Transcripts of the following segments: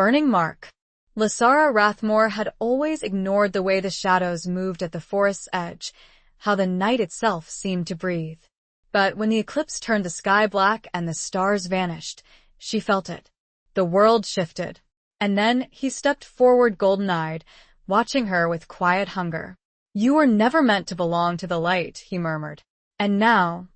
burning mark. Lysara Rathmore had always ignored the way the shadows moved at the forest's edge, how the night itself seemed to breathe. But when the eclipse turned the sky black and the stars vanished, she felt it. The world shifted. And then he stepped forward golden-eyed, watching her with quiet hunger. "You were never meant to belong to the light," he murmured. "And now,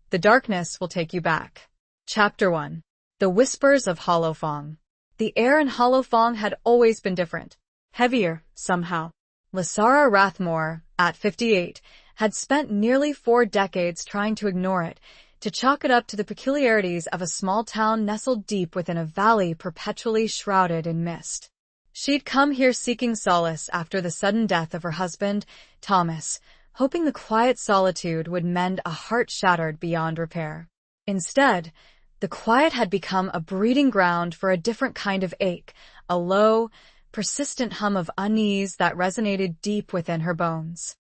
the darkness will take you back." Chapter 1. The Whispers of Holofong. The air in Holofong had always been different. Heavier, somehow. Lysara Rathmore, at 58, had spent nearly 4 decades trying to ignore it, to chalk it up to the peculiarities of a small town nestled deep within a valley perpetually shrouded in mist. She'd come here seeking solace after the sudden death of her husband, Thomas, hoping the quiet solitude would mend a heart shattered beyond repair. Instead, the quiet had become a breeding ground for a different kind of ache, a low, persistent hum of unease that resonated deep within her bones.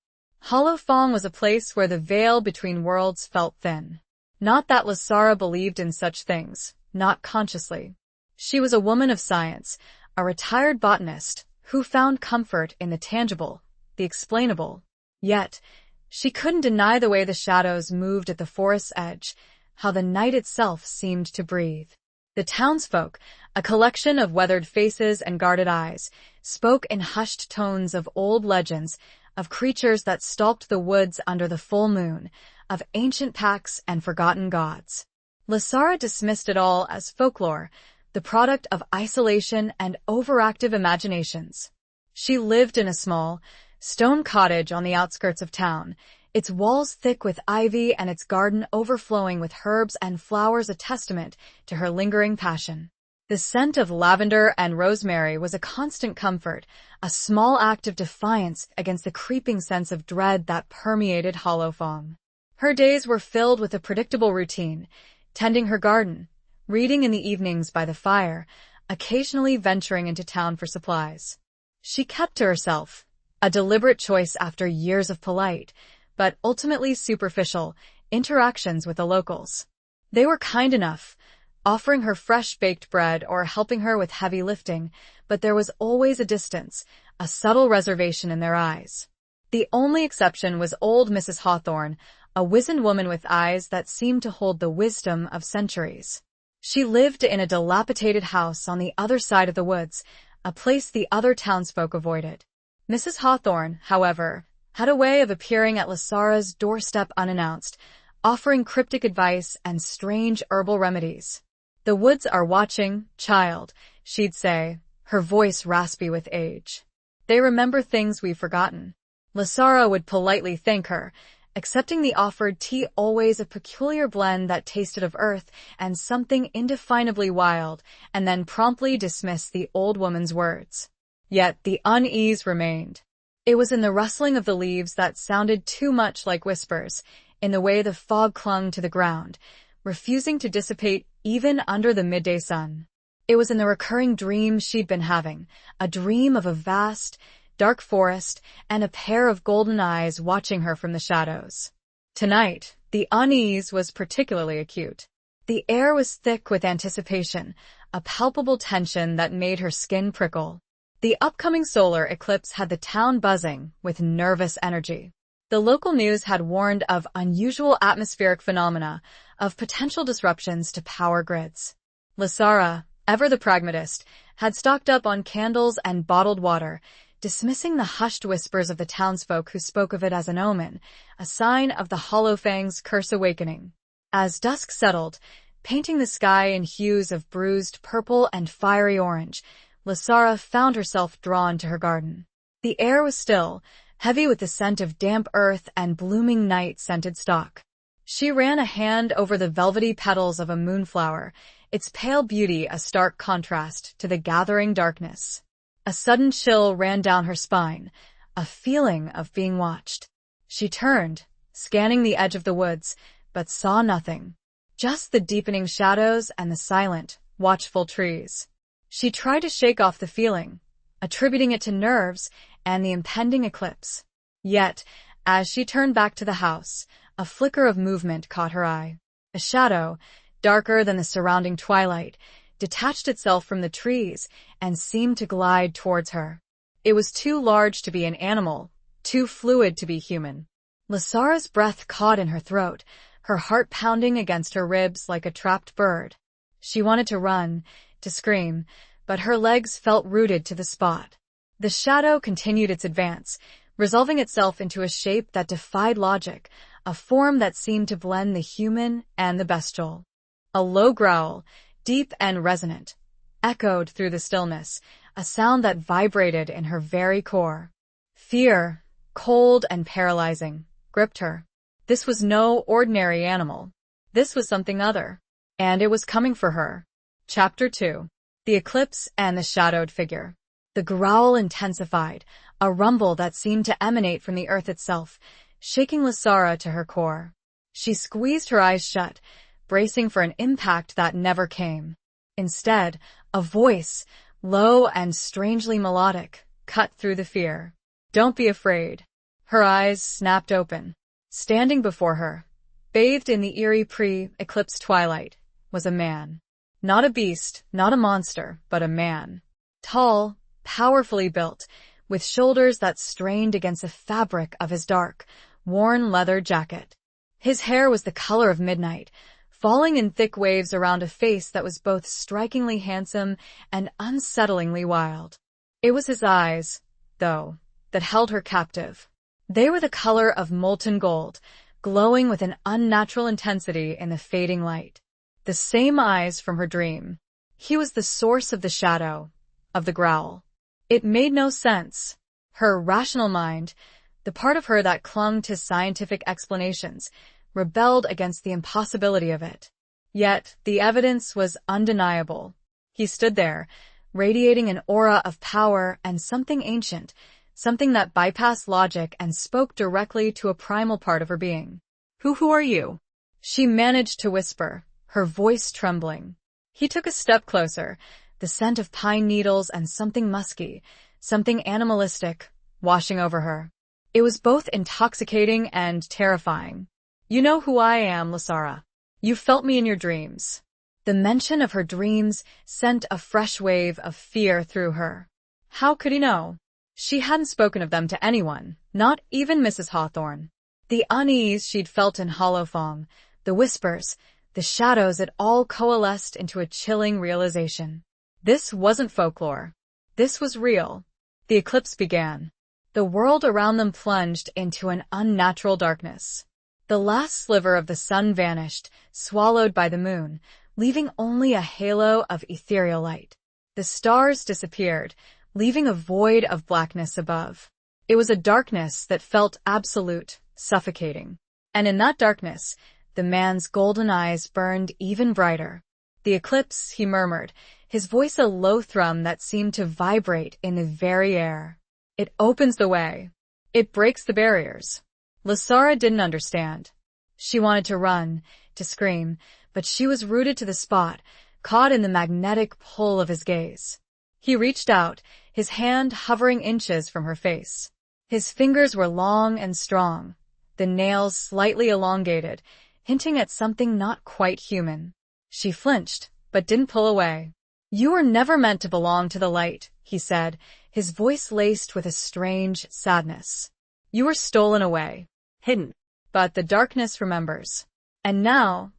Holofong was a place where the veil between worlds felt thin. Not that Lysara believed in such things, not consciously. She was a woman of science, a retired botanist, who found comfort in the tangible, the explainable. Yet, she couldn't deny the way the shadows moved at the forest's edge, how the night itself seemed to breathe. The townsfolk, a collection of weathered faces and guarded eyes, spoke in hushed tones of old legends, of creatures that stalked the woods under the full moon, of ancient pacts and forgotten gods. Lysara dismissed it all as folklore, the product of isolation and overactive imaginations. She lived in a small, stone cottage on the outskirts of town, its walls thick with ivy and its garden overflowing with herbs and flowers, a testament to her lingering passion. The scent of lavender and rosemary was a constant comfort, a small act of defiance against the creeping sense of dread that permeated Holofong. Her days were filled with a predictable routine, tending her garden, reading in the evenings by the fire, occasionally venturing into town for supplies. She kept to herself, a deliberate choice after years of polite, but ultimately superficial, interactions with the locals. They were kind enough, offering her fresh baked bread or helping her with heavy lifting, but there was always a distance, a subtle reservation in their eyes. The only exception was old Mrs. Hawthorne, a wizened woman with eyes that seemed to hold the wisdom of centuries. She lived in a dilapidated house on the other side of the woods, a place the other townsfolk avoided. Mrs. Hawthorne, however, had a way of appearing at Lysara's doorstep unannounced, offering cryptic advice and strange herbal remedies. "The woods are watching, child," she'd say, her voice raspy with age. "They remember things we've forgotten." Lysara would politely thank her, accepting the offered tea, always a peculiar blend that tasted of earth and something indefinably wild, and then promptly dismiss the old woman's words. Yet the unease remained. It was in the rustling of the leaves that sounded too much like whispers, in the way the fog clung to the ground, refusing to dissipate even under the midday sun. It was in the recurring dreams she'd been having, a dream of a vast, dark forest, and a pair of golden eyes watching her from the shadows. Tonight, the unease was particularly acute. The air was thick with anticipation, a palpable tension that made her skin prickle. The upcoming solar eclipse had the town buzzing with nervous energy. The local news had warned of unusual atmospheric phenomena, of potential disruptions to power grids. Lysara, ever the pragmatist, had stocked up on candles and bottled water, dismissing the hushed whispers of the townsfolk who spoke of it as an omen, a sign of the Holofang's curse awakening. As dusk settled, painting the sky in hues of bruised purple and fiery orange, Lysara found herself drawn to her garden. The air was still, heavy with the scent of damp earth and blooming night-scented stalk. She ran a hand over the velvety petals of a moonflower, its pale beauty a stark contrast to the gathering darkness. A sudden chill ran down her spine, a feeling of being watched. She turned, scanning the edge of the woods, but saw nothing. Just the deepening shadows and the silent, watchful trees. She tried to shake off the feeling, attributing it to nerves and the impending eclipse. Yet, as she turned back to the house, a flicker of movement caught her eye. A shadow, darker than the surrounding twilight, detached itself from the trees and seemed to glide towards her. It was too large to be an animal, too fluid to be human. Lasara's breath caught in her throat, her heart pounding against her ribs like a trapped bird. She wanted to run, to scream, but her legs felt rooted to the spot. The shadow continued its advance, resolving itself into a shape that defied logic, a form that seemed to blend the human and the bestial. A low growl, deep and resonant, echoed through the stillness, a sound that vibrated in her very core. Fear, cold and paralyzing, gripped her. This was no ordinary animal. This was something other. And it was coming for her. Chapter 2. The Eclipse and the Shadowed Figure. The growl intensified, a rumble that seemed to emanate from the earth itself, shaking Lasara to her core. She squeezed her eyes shut, bracing for an impact that never came. Instead, a voice, low and strangely melodic, cut through the fear. "Don't be afraid." Her eyes snapped open. Standing before her, bathed in the eerie pre-eclipse twilight, was a man. Not a beast, not a monster, but a man. Tall, powerfully built, with shoulders that strained against the fabric of his dark, worn leather jacket. His hair was the color of midnight, falling in thick waves around a face that was both strikingly handsome and unsettlingly wild. It was his eyes, though, that held her captive. They were the color of molten gold, glowing with an unnatural intensity in the fading light. The same eyes from her dream. He was the source of the shadow, of the growl. It made no sense. Her rational mind, the part of her that clung to scientific explanations, rebelled against the impossibility of it. Yet the evidence was undeniable. He stood there, radiating an aura of power and something ancient, something that bypassed logic and spoke directly to a primal part of her being. Who are you?" She managed to whisper, her voice trembling. He took a step closer, the scent of pine needles and something musky, something animalistic, washing over her. It was both intoxicating and terrifying. "You know who I am, Lasara. You felt me in your dreams." The mention of her dreams sent a fresh wave of fear through her. How could he know? She hadn't spoken of them to anyone, not even Mrs. Hawthorne. The unease she'd felt in Hollowfong, the whispers, the shadows, it all coalesced into a chilling realization. This wasn't folklore. This was real. The eclipse began. The world around them plunged into an unnatural darkness. The last sliver of the sun vanished, swallowed by the moon, leaving only a halo of ethereal light. The stars disappeared, leaving a void of blackness above. It was a darkness that felt absolute, suffocating. And in that darkness, the man's golden eyes burned even brighter. "The eclipse," he murmured, his voice a low thrum that seemed to vibrate in the very air. "It opens the way. It breaks the barriers." Lasara didn't understand. She wanted to run, to scream, but she was rooted to the spot, caught in the magnetic pull of his gaze. He reached out, his hand hovering inches from her face. His fingers were long and strong, the nails slightly elongated, hinting at something not quite human. She flinched, but didn't pull away. "You were never meant to belong to the light," he said, his voice laced with a strange sadness. "You were stolen away, hidden. But the darkness remembers. And now,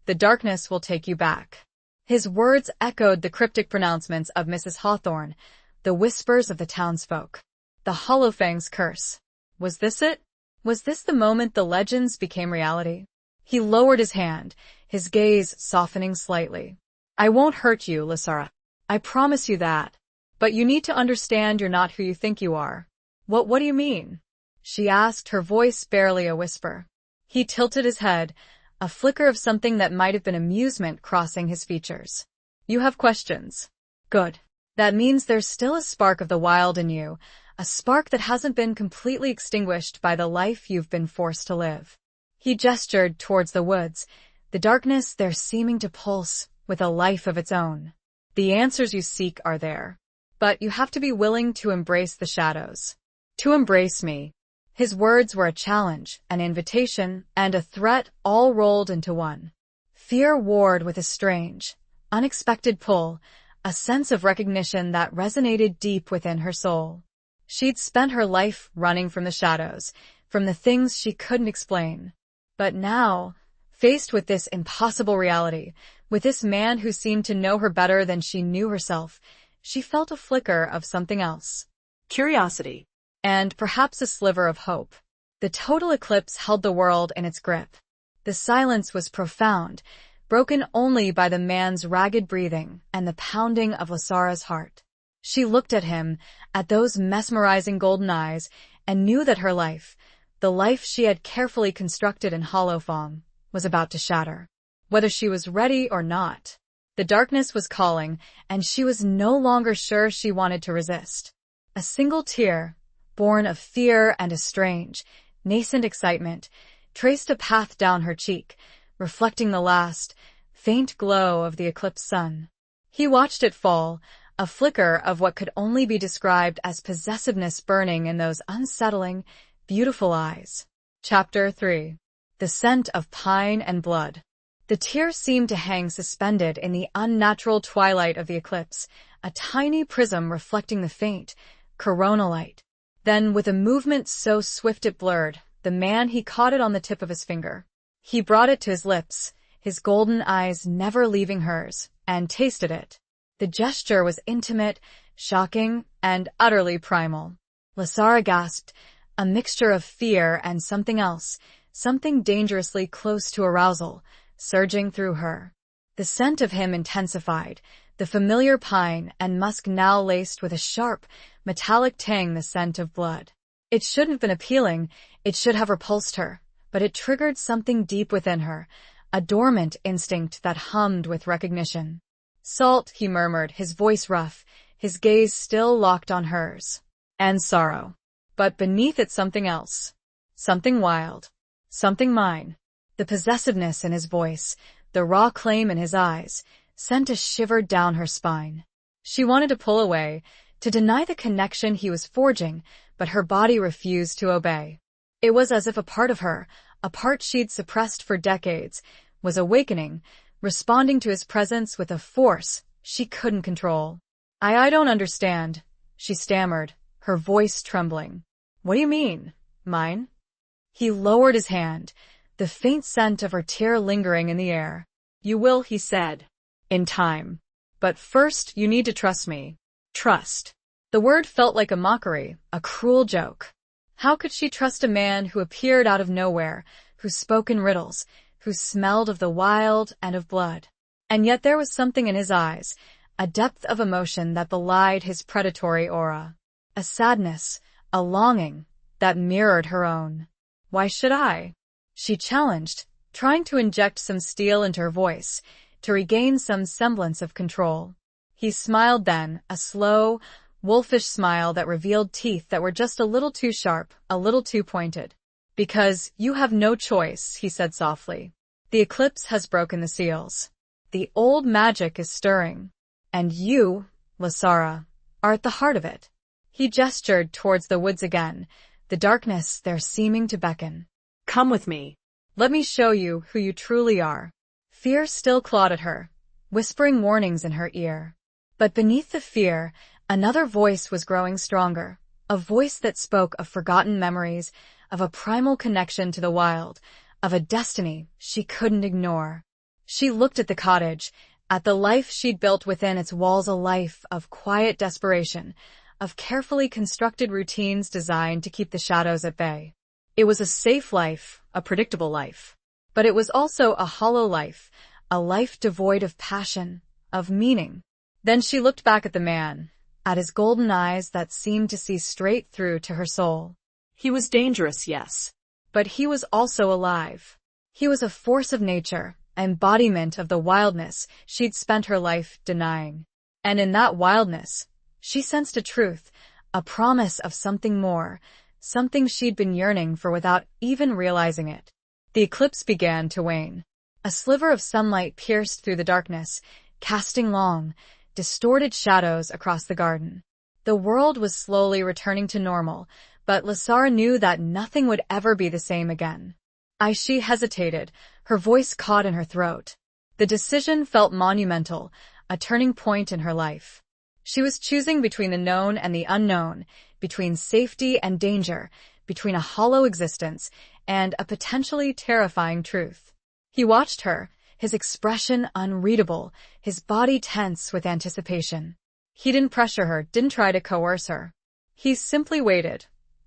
the darkness will take you back." His words echoed the cryptic pronouncements of Mrs. Hawthorne, the whispers of the townsfolk. The Hollowfang's curse. Was this it? Was this the moment the legends became reality? He lowered his hand, his gaze softening slightly. "I won't hurt you, Lasara. I promise you that. But you need to understand you're not who you think you are." What do you mean?" she asked, her voice barely a whisper. He tilted his head, a flicker of something that might have been amusement crossing his features. "You have questions. Good. That means there's still a spark of the wild in you, a spark that hasn't been completely extinguished by the life you've been forced to live." He gestured towards the woods, the darkness there seeming to pulse with a life of its own. "The answers you seek are there. But you have to be willing to embrace the shadows. To embrace me." His words were a challenge, an invitation, and a threat all rolled into one. Fear warred with a strange, unexpected pull, a sense of recognition that resonated deep within her soul. She'd spent her life running from the shadows, from the things she couldn't explain. But now, faced with this impossible reality, with this man who seemed to know her better than she knew herself, she felt a flicker of something else. Curiosity. And perhaps a sliver of hope. The total eclipse held the world in its grip. The silence was profound, broken only by the man's ragged breathing and the pounding of Lasara's heart. She looked at him, at those mesmerizing golden eyes, and knew that her life, the life she had carefully constructed in hollow foam, was about to shatter. Whether she was ready or not. The darkness was calling, and she was no longer sure she wanted to resist. A single tear, born of fear and a strange, nascent excitement, traced a path down her cheek, reflecting the last, faint glow of the eclipsed sun. He watched it fall, a flicker of what could only be described as possessiveness burning in those unsettling, beautiful eyes. Chapter 3. The Scent of Pine and Blood. The tear seemed to hang suspended in the unnatural twilight of the eclipse, a tiny prism reflecting the faint, corona light. Then, with a movement so swift it blurred, he caught it on the tip of his finger. He brought it to his lips, his golden eyes never leaving hers, and tasted it. The gesture was intimate, shocking, and utterly primal. Lasara gasped, a mixture of fear and something else, something dangerously close to arousal, surging through her. The scent of him intensified, the familiar pine and musk now laced with a sharp, metallic tang, the scent of blood. It shouldn't have been appealing, it should have repulsed her, but it triggered something deep within her, a dormant instinct that hummed with recognition. Salt, he murmured, his voice rough, his gaze still locked on hers. And sorrow. But beneath it something else. Something wild. Something mine. The possessiveness in his voice, the raw claim in his eyes, sent a shiver down her spine. She wanted to pull away, to deny the connection he was forging, but her body refused to obey. It was as if a part of her, a part she'd suppressed for decades, was awakening, responding to his presence with a force she couldn't control. I don't understand, she stammered, her voice trembling. What do you mean, mine? He lowered his hand, the faint scent of her tear lingering in the air. You will, he said. In time. But first, you need to trust me. Trust. The word felt like a mockery, a cruel joke. How could she trust a man who appeared out of nowhere, who spoke in riddles, who smelled of the wild and of blood? And yet there was something in his eyes, a depth of emotion that belied his predatory aura. A sadness, a longing, that mirrored her own. Why should I? She challenged, trying to inject some steel into her voice, to regain some semblance of control. He smiled then, a slow, wolfish smile that revealed teeth that were just a little too sharp, a little too pointed. Because you have no choice, he said softly. The eclipse has broken the seals. The old magic is stirring. And you, Lasara, are at the heart of it. He gestured towards the woods again, the darkness there seeming to beckon. Come with me. Let me show you who you truly are. Fear still clawed at her, whispering warnings in her ear. But beneath the fear, another voice was growing stronger, a voice that spoke of forgotten memories, of a primal connection to the wild, of a destiny she couldn't ignore. She looked at the cottage, at the life she'd built within its walls, a life of quiet desperation, of carefully constructed routines designed to keep the shadows at bay. It was a safe life, a predictable life. But it was also a hollow life, a life devoid of passion, of meaning. Then she looked back at the man, at his golden eyes that seemed to see straight through to her soul. He was dangerous, yes. But he was also alive. He was a force of nature, embodiment of the wildness she'd spent her life denying. And in that wildness, she sensed a truth, a promise of something more, something she'd been yearning for without even realizing it. The eclipse began to wane. A sliver of sunlight pierced through the darkness, casting long, distorted shadows across the garden. The world was slowly returning to normal, but Lasara knew that nothing would ever be the same again. She hesitated, her voice caught in her throat. The decision felt monumental, a turning point in her life. She was choosing between the known and the unknown, between safety and danger, between a hollow existence and a potentially terrifying truth. He watched her, his expression unreadable, his body tense with anticipation. He didn't pressure her, didn't try to coerce her. He simply waited,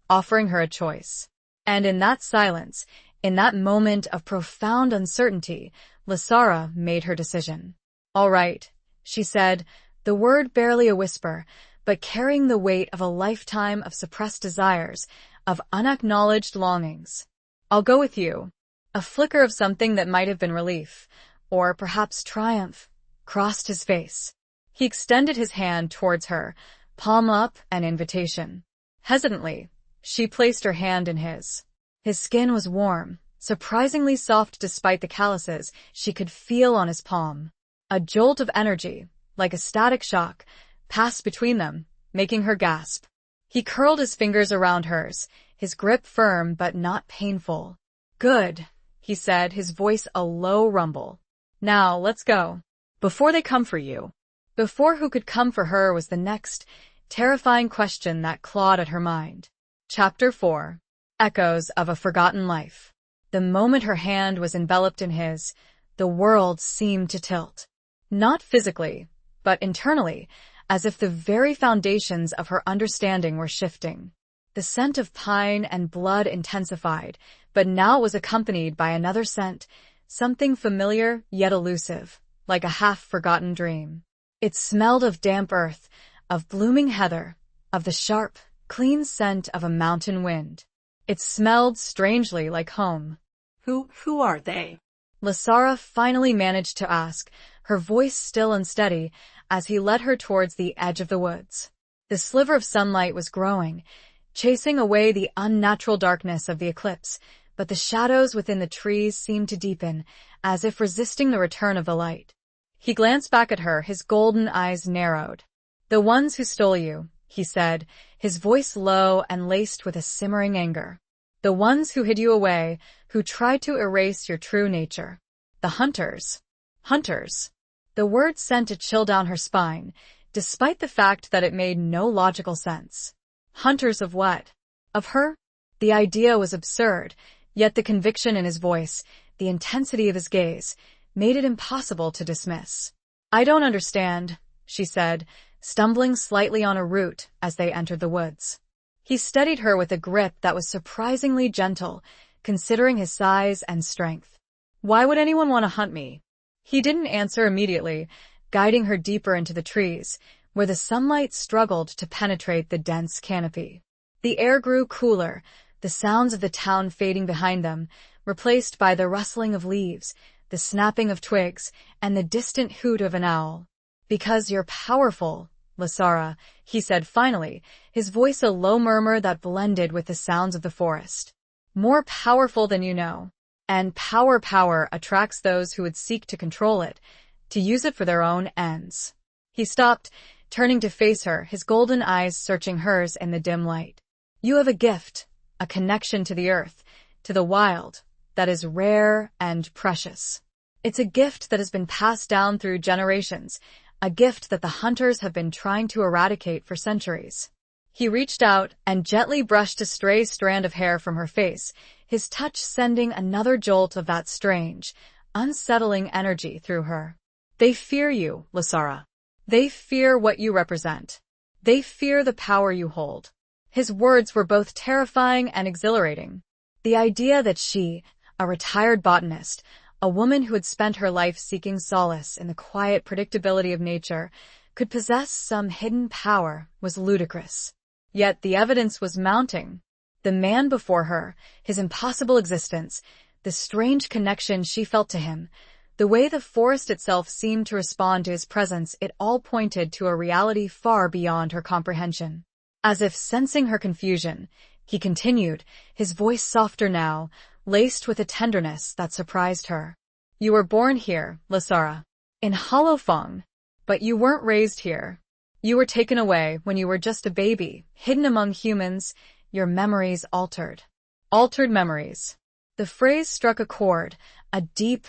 offering her a choice. And in that silence, in that moment of profound uncertainty, Lasara made her decision. "All right," she said, the word barely a whisper, but carrying the weight of a lifetime of suppressed desires, of unacknowledged longings. "I'll go with you." A flicker of something that might have been relief, or perhaps triumph, crossed his face. He extended his hand towards her, palm up, an invitation. Hesitantly, she placed her hand in his. His skin was warm, surprisingly soft despite the calluses she could feel on his palm. A jolt of energy, like a static shock, passed between them, making her gasp. He curled his fingers around hers, his grip firm but not painful. "Good," he said, his voice a low rumble. "Now, let's go. Before they come for you." Before who could come for her was the next terrifying question that clawed at her mind. Chapter 4. Echoes of a Forgotten Life. The moment her hand was enveloped in his, the world seemed to tilt. Not physically, but internally, as if the very foundations of her understanding were shifting. The scent of pine and blood intensified, but now it was accompanied by another scent, something familiar yet elusive, like a half-forgotten dream. It smelled of damp earth, of blooming heather, of the sharp, clean scent of a mountain wind. It smelled strangely like home. Who are they?" Lasara finally managed to ask, her voice still unsteady, as he led her towards the edge of the woods. The sliver of sunlight was growing, chasing away the unnatural darkness of the eclipse, but the shadows within the trees seemed to deepen, as if resisting the return of the light. He glanced back at her, his golden eyes narrowed. "The ones who stole you," he said, his voice low and laced with a simmering anger. "The ones who hid you away, who tried to erase your true nature. The hunters." Hunters. The word sent a chill down her spine, despite the fact that it made no logical sense. Hunters of what? Of her? The idea was absurd, yet the conviction in his voice, the intensity of his gaze, made it impossible to dismiss. "I don't understand," she said, stumbling slightly on a root as they entered the woods. He steadied her with a grip that was surprisingly gentle, considering his size and strength. "Why would anyone want to hunt me?" He didn't answer immediately, guiding her deeper into the trees, where the sunlight struggled to penetrate the dense canopy. The air grew cooler, the sounds of the town fading behind them, replaced by the rustling of leaves, the snapping of twigs, and the distant hoot of an owl. "Because you're powerful, Lasara," he said finally, his voice a low murmur that blended with the sounds of the forest. "More powerful than you know. And power attracts those who would seek to control it, to use it for their own ends." He stopped, turning to face her, his golden eyes searching hers in the dim light. "You have a gift, a connection to the earth, to the wild, that is rare and precious. It's a gift that has been passed down through generations, a gift that the hunters have been trying to eradicate for centuries." He reached out and gently brushed a stray strand of hair from her face, his touch sending another jolt of that strange, unsettling energy through her. "They fear you, Lasara. They fear what you represent. They fear the power you hold." His words were both terrifying and exhilarating. The idea that she, a retired botanist, a woman who had spent her life seeking solace in the quiet predictability of nature, could possess some hidden power was ludicrous. Yet the evidence was mounting. The man before her, his impossible existence, the strange connection she felt to him, the way the forest itself seemed to respond to his presence, it all pointed to a reality far beyond her comprehension. As if sensing her confusion, he continued, his voice softer now, laced with a tenderness that surprised her. "You were born here, Lasara, in Holofong, but you weren't raised here. You were taken away when you were just a baby, hidden among humans, your memories altered." Altered memories. The phrase struck a chord, a deep,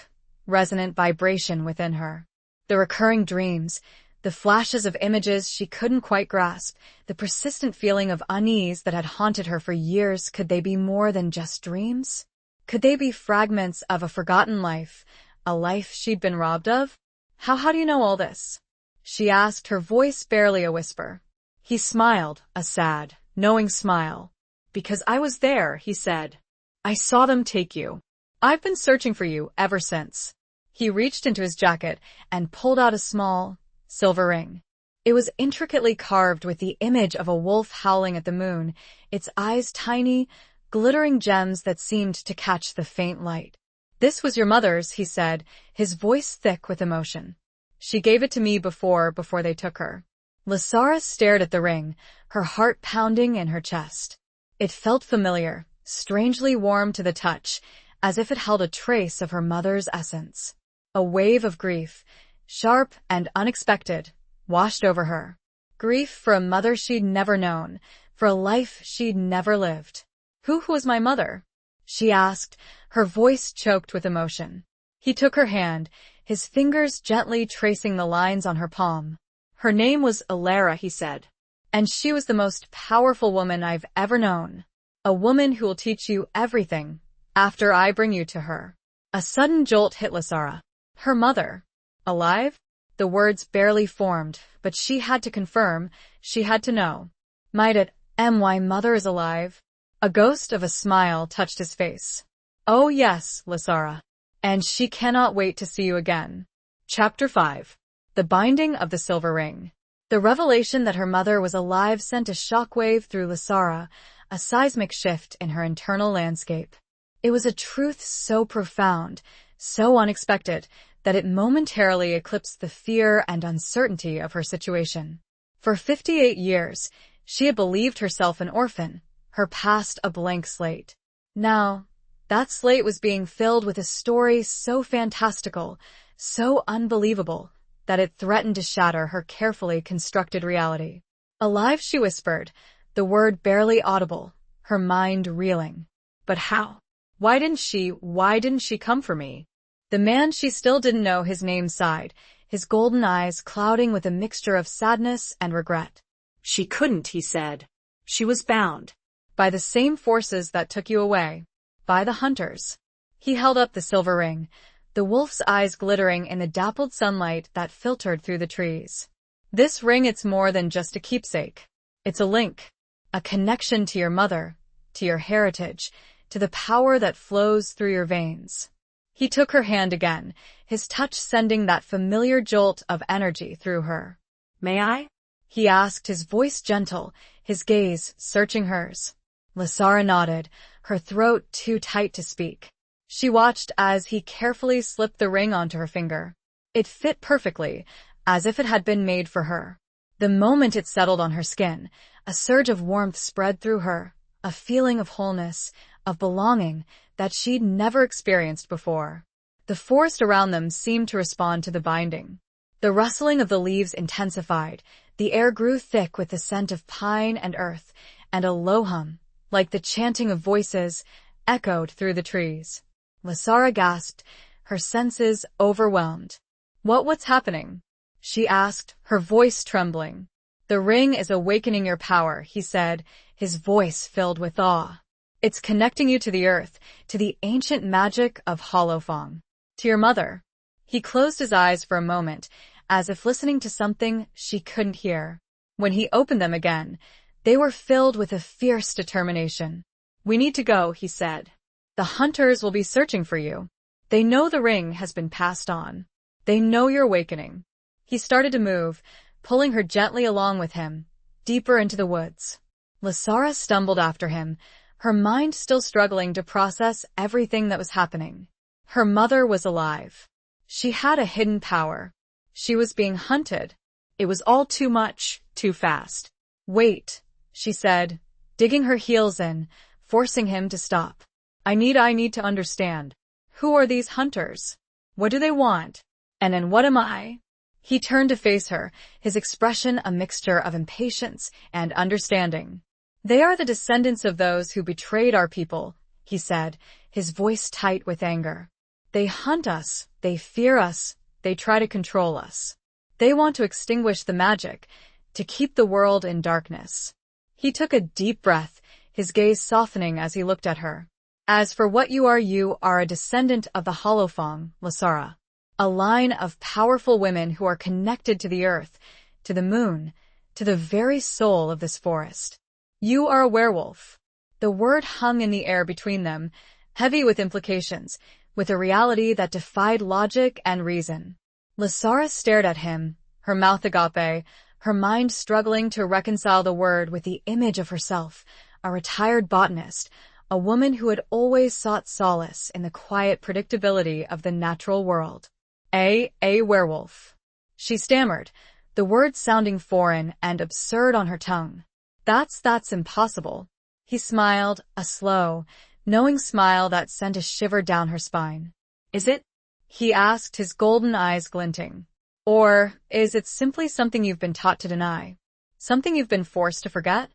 resonant vibration within her. The recurring dreams, the flashes of images she couldn't quite grasp, the persistent feeling of unease that had haunted her for years, could they be more than just dreams? Could they be fragments of a forgotten life, a life she'd been robbed of? How do you know all this? She asked, her voice barely a whisper. He smiled, a sad, knowing smile. Because I was there, he said. I saw them take you. I've been searching for you ever since. He reached into his jacket and pulled out a small, silver ring. It was intricately carved with the image of a wolf howling at the moon, its eyes tiny, glittering gems that seemed to catch the faint light. This was your mother's, he said, his voice thick with emotion. She gave it to me before they took her. Lysara stared at the ring, her heart pounding in her chest. It felt familiar, strangely warm to the touch, as if it held a trace of her mother's essence. A wave of grief, sharp and unexpected, washed over her. Grief for a mother she'd never known, for a life she'd never lived. Who was my mother? She asked, her voice choked with emotion. He took her hand, his fingers gently tracing the lines on her palm. Her name was Alara, he said. And she was the most powerful woman I've ever known. A woman who will teach you everything, after I bring you to her. A sudden jolt hit Lysara. Her mother. Alive? The words barely formed, but she had to confirm, she had to know. Might it, my mother is alive? A ghost of a smile touched his face. Oh yes, Lysara. And she cannot wait to see you again. Chapter 5. The Binding of the Silver Ring. The revelation that her mother was alive sent a shockwave through Lysara, a seismic shift in her internal landscape. It was a truth so profound, so unexpected, that it momentarily eclipsed the fear and uncertainty of her situation. For 58 years, she had believed herself an orphan, her past a blank slate. Now, that slate was being filled with a story so fantastical, so unbelievable, that it threatened to shatter her carefully constructed reality. Alive, she whispered, the word barely audible, her mind reeling. But how? Why didn't she come for me? The man she still didn't know his name sighed, his golden eyes clouding with a mixture of sadness and regret. She couldn't, he said. She was bound. By the same forces that took you away. By the hunters. He held up the silver ring, the wolf's eyes glittering in the dappled sunlight that filtered through the trees. This ring, it's more than just a keepsake. It's a link, a connection to your mother, to your heritage, to the power that flows through your veins. He took her hand again, his touch sending that familiar jolt of energy through her. May I? He asked, his voice gentle, his gaze searching hers. Lysara nodded, her throat too tight to speak. She watched as he carefully slipped the ring onto her finger. It fit perfectly, as if it had been made for her. The moment it settled on her skin, a surge of warmth spread through her, a feeling of wholeness, of belonging, that she'd never experienced before. The forest around them seemed to respond to the binding. The rustling of the leaves intensified, the air grew thick with the scent of pine and earth, and a low hum, like the chanting of voices, echoed through the trees. Lysara gasped, her senses overwhelmed. What's happening? She asked, her voice trembling. The ring is awakening your power, he said, his voice filled with awe. It's connecting you to the earth, to the ancient magic of Holofong, to your mother. He closed his eyes for a moment, as if listening to something she couldn't hear. When he opened them again, they were filled with a fierce determination. We need to go, he said. The hunters will be searching for you. They know the ring has been passed on. They know you're awakening. He started to move, pulling her gently along with him, deeper into the woods. Lysara stumbled after him, her mind still struggling to process everything that was happening. Her mother was alive. She had a hidden power. She was being hunted. It was all too much, too fast. Wait, she said, digging her heels in, forcing him to stop. I need to understand. Who are these hunters? What do they want? And what am I? He turned to face her, his expression a mixture of impatience and understanding. They are the descendants of those who betrayed our people, he said, his voice tight with anger. They hunt us, they fear us, they try to control us. They want to extinguish the magic, to keep the world in darkness. He took a deep breath, his gaze softening as he looked at her. As for what you are a descendant of the Holofong, Lasara. A line of powerful women who are connected to the earth, to the moon, to the very soul of this forest. You are a werewolf. The word hung in the air between them, heavy with implications, with a reality that defied logic and reason. Lasara stared at him, her mouth agape, her mind struggling to reconcile the word with the image of herself, a retired botanist, a woman who had always sought solace in the quiet predictability of the natural world. A werewolf. She stammered, the word sounding foreign and absurd on her tongue. That's impossible. He smiled, a slow, knowing smile that sent a shiver down her spine. Is it? He asked, his golden eyes glinting. Or is it simply something you've been taught to deny? Something you've been forced to forget?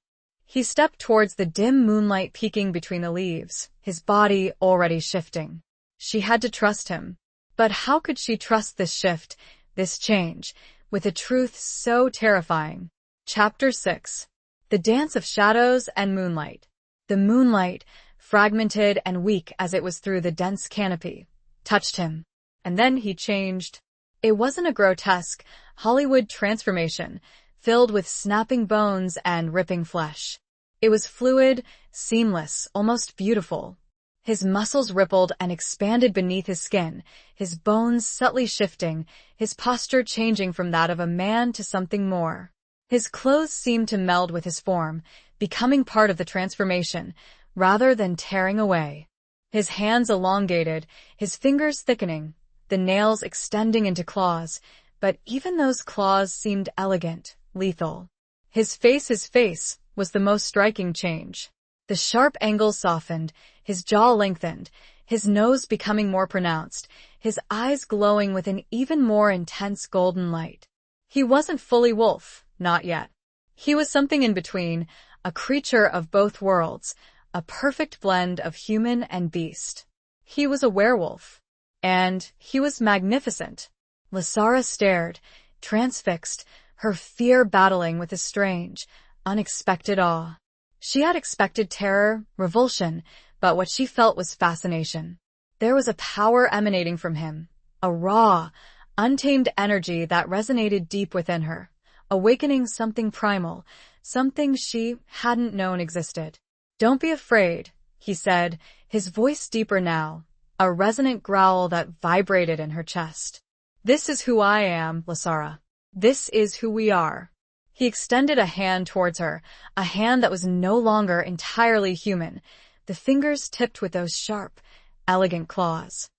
He stepped towards the dim moonlight peeking between the leaves, his body already shifting. She had to trust him. But how could she trust this shift, this change, with a truth so terrifying? Chapter 6. The Dance of Shadows and Moonlight. The moonlight, fragmented and weak as it was through the dense canopy, touched him. And then he changed. It wasn't a grotesque, Hollywood transformation, filled with snapping bones and ripping flesh. It was fluid, seamless, almost beautiful. His muscles rippled and expanded beneath his skin, his bones subtly shifting, his posture changing from that of a man to something more. His clothes seemed to meld with his form, becoming part of the transformation, rather than tearing away. His hands elongated, his fingers thickening, the nails extending into claws, but even those claws seemed elegant, lethal. His face was the most striking change. The sharp angles softened, his jaw lengthened, his nose becoming more pronounced, his eyes glowing with an even more intense golden light. He wasn't fully wolf, not yet. He was something in between, a creature of both worlds, a perfect blend of human and beast. He was a werewolf. And he was magnificent. Lasara stared, transfixed, her fear battling with a strange, unexpected awe. She had expected terror, revulsion, but what she felt was fascination. There was a power emanating from him, a raw, untamed energy that resonated deep within her, awakening something primal, something she hadn't known existed. Don't be afraid, he said, his voice deeper now, a resonant growl that vibrated in her chest. This is who I am, Lasara. This is who we are. He extended a hand towards her, a hand that was no longer entirely human, the fingers tipped with those sharp, elegant claws.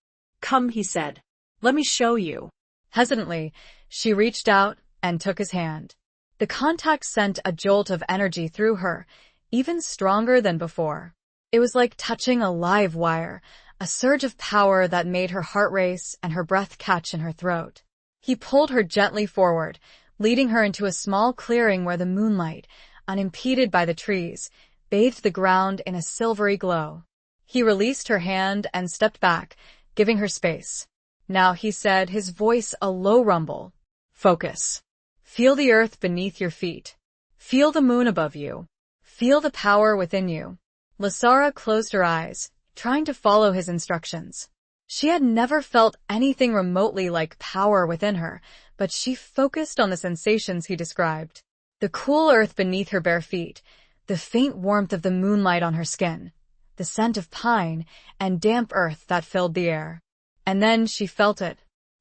Come, he said. Let me show you. Hesitantly, she reached out and took his hand. The contact sent a jolt of energy through her, even stronger than before. It was like touching a live wire, a surge of power that made her heart race and her breath catch in her throat. He pulled her gently forward, leading her into a small clearing where the moonlight, unimpeded by the trees, bathed the ground in a silvery glow. He released her hand and stepped back, giving her space. Now, he said, his voice a low rumble. Focus. Feel the earth beneath your feet. Feel the moon above you. Feel the power within you. Lasara closed her eyes, trying to follow his instructions. She had never felt anything remotely like power within her, but she focused on the sensations he described. The cool earth beneath her bare feet, the faint warmth of the moonlight on her skin, the scent of pine and damp earth that filled the air. And then she felt it.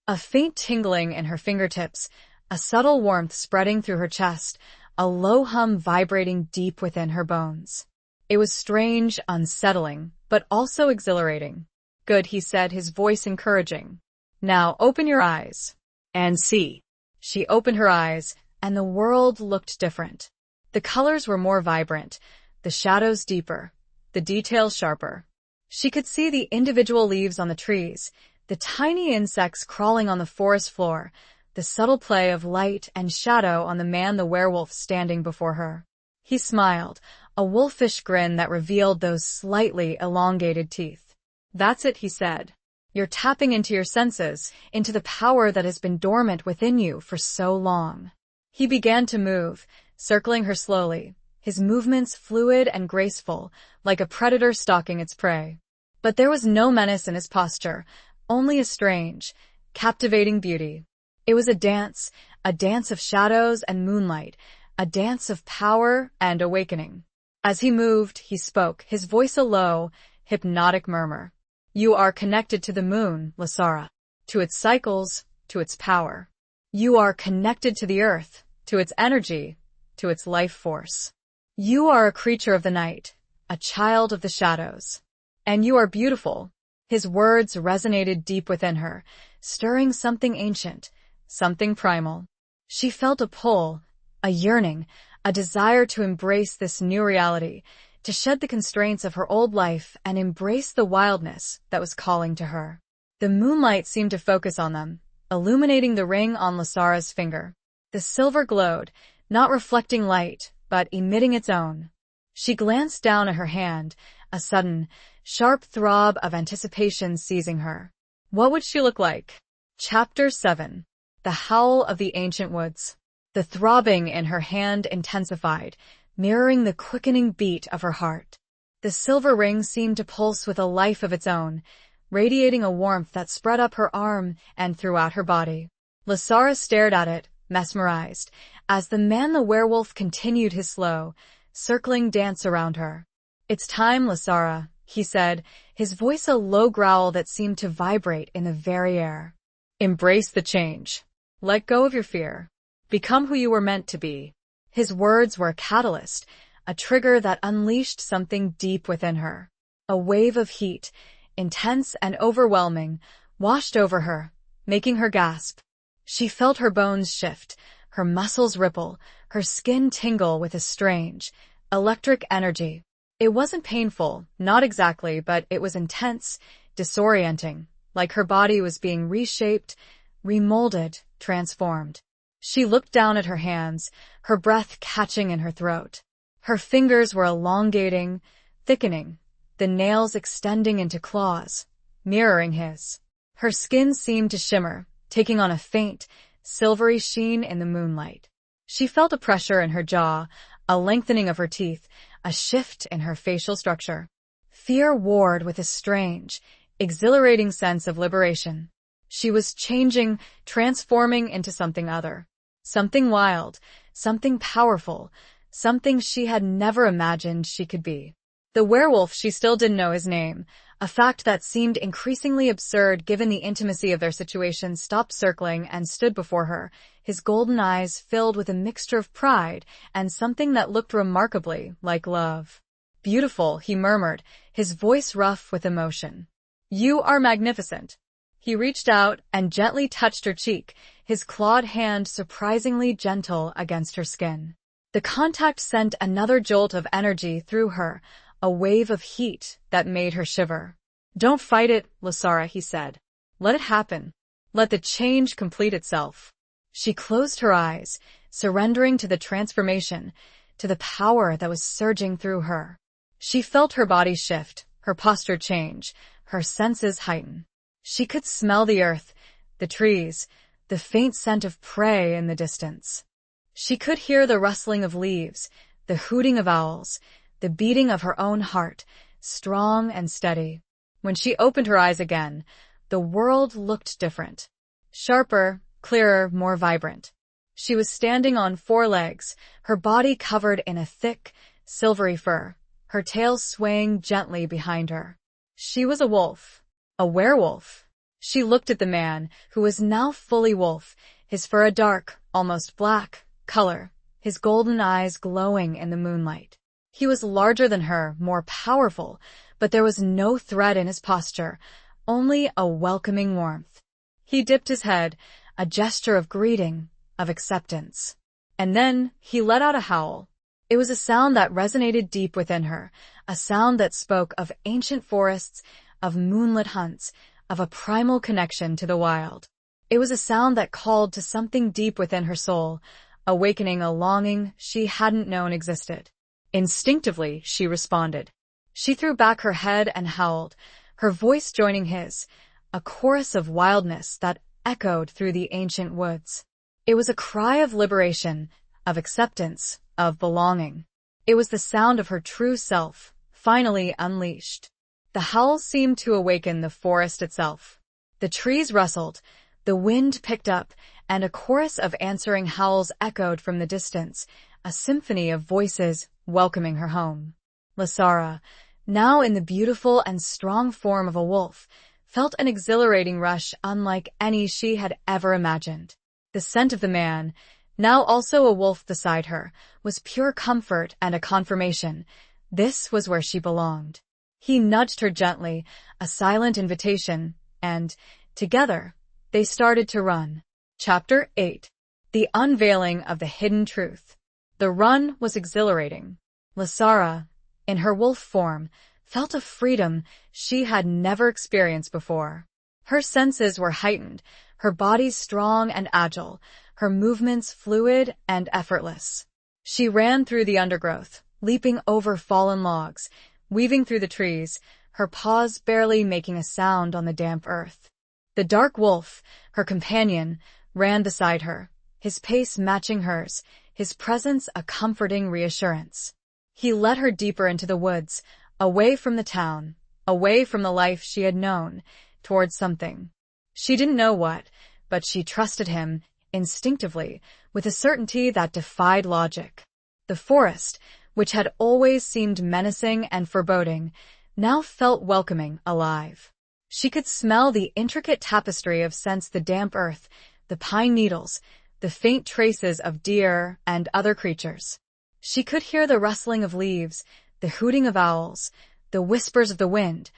A faint tingling in her fingertips, a subtle warmth spreading through her chest, a low hum vibrating deep within her bones. It was strange, unsettling, but also exhilarating. Good, he said, his voice encouraging. Now open your eyes. And see. She opened her eyes, and the world looked different. The colors were more vibrant, the shadows deeper, the details sharper. She could see the individual leaves on the trees, the tiny insects crawling on the forest floor, the subtle play of light and shadow on the man the werewolf standing before her. He smiled, a wolfish grin that revealed those slightly elongated teeth. That's it, he said. You're tapping into your senses, into the power that has been dormant within you for so long. He began to move, circling her slowly, his movements fluid and graceful, like a predator stalking its prey. But there was no menace in his posture, only a strange, captivating beauty. It was a dance of shadows and moonlight, a dance of power and awakening. As he moved, he spoke, his voice a low, hypnotic murmur. You are connected to the moon, Lasara, to its cycles, to its power. You are connected to the earth, to its energy, to its life force. You are a creature of the night, a child of the shadows. And you are beautiful. His words resonated deep within her, stirring something ancient, something primal. She felt a pull, a yearning, a desire to embrace this new reality, to shed the constraints of her old life and embrace the wildness that was calling to her. The moonlight seemed to focus on them, illuminating the ring on Lasara's finger. The silver glowed, not reflecting light, but emitting its own. She glanced down at her hand, a sudden, sharp throb of anticipation seizing her. What would she look like? Chapter 7. The Howl of the Ancient Woods. The throbbing in her hand intensified, mirroring the quickening beat of her heart. The silver ring seemed to pulse with a life of its own, radiating a warmth that spread up her arm and throughout her body. Lasara stared at it, mesmerized, as the man the werewolf continued his slow, circling dance around her. It's time, Lasara, he said, his voice a low growl that seemed to vibrate in the very air. Embrace the change. Let go of your fear. Become who you were meant to be. His words were a catalyst, a trigger that unleashed something deep within her. A wave of heat, intense and overwhelming, washed over her, making her gasp. She felt her bones shift, her muscles ripple, her skin tingle with a strange, electric energy. It wasn't painful, not exactly, but it was intense, disorienting, like her body was being reshaped, remolded, transformed. She looked down at her hands, her breath catching in her throat. Her fingers were elongating, thickening, the nails extending into claws, mirroring his. Her skin seemed to shimmer, taking on a faint, silvery sheen in the moonlight. She felt a pressure in her jaw, a lengthening of her teeth, a shift in her facial structure. Fear warred with a strange, exhilarating sense of liberation. She was changing, transforming into something other. Something wild, something powerful, something she had never imagined she could be. The werewolf, she still didn't know his name, a fact that seemed increasingly absurd given the intimacy of their situation, stopped circling and stood before her, his golden eyes filled with a mixture of pride and something that looked remarkably like love. Beautiful, he murmured, his voice rough with emotion. You are magnificent. He reached out and gently touched her cheek, his clawed hand surprisingly gentle against her skin. The contact sent another jolt of energy through her, a wave of heat that made her shiver. Don't fight it, Lasara, he said. Let it happen. Let the change complete itself. She closed her eyes, surrendering to the transformation, to the power that was surging through her. She felt her body shift, her posture change, her senses heighten. She could smell the earth, the trees, the faint scent of prey in the distance. She could hear the rustling of leaves, the hooting of owls, the beating of her own heart, strong and steady. When she opened her eyes again, the world looked different. Sharper, clearer, more vibrant. She was standing on 4 legs, her body covered in a thick, silvery fur, her tail swaying gently behind her. She was a wolf. A werewolf. She looked at the man, who was now fully wolf, his fur a dark, almost black, color, his golden eyes glowing in the moonlight. He was larger than her, more powerful, but there was no threat in his posture, only a welcoming warmth. He dipped his head, a gesture of greeting, of acceptance. And then he let out a howl. It was a sound that resonated deep within her, a sound that spoke of ancient forests, of moonlit hunts, of a primal connection to the wild. It was a sound that called to something deep within her soul, awakening a longing she hadn't known existed. Instinctively, she responded. She threw back her head and howled, her voice joining his, a chorus of wildness that echoed through the ancient woods. It was a cry of liberation, of acceptance, of belonging. It was the sound of her true self, finally unleashed. The howl seemed to awaken the forest itself. The trees rustled, the wind picked up, and a chorus of answering howls echoed from the distance, a symphony of voices welcoming her home. Lasara, now in the beautiful and strong form of a wolf, felt an exhilarating rush unlike any she had ever imagined. The scent of the man, now also a wolf beside her, was pure comfort and a confirmation. This was where she belonged. He nudged her gently, a silent invitation, and, together, they started to run. Chapter 8. The Unveiling of the Hidden Truth. The run was exhilarating. Lasara, in her wolf form, felt a freedom she had never experienced before. Her senses were heightened, her body strong and agile, her movements fluid and effortless. She ran through the undergrowth, leaping over fallen logs, weaving through the trees, her paws barely making a sound on the damp earth. The dark wolf, her companion, ran beside her, his pace matching hers, his presence a comforting reassurance. He led her deeper into the woods, away from the town, away from the life she had known, towards something. She didn't know what, but she trusted him, instinctively, with a certainty that defied logic. The forest, which had always seemed menacing and foreboding, now felt welcoming, alive. She could smell the intricate tapestry of scents, the damp earth, the pine needles, the faint traces of deer and other creatures. She could hear the rustling of leaves, the hooting of owls, the whispers of the wind,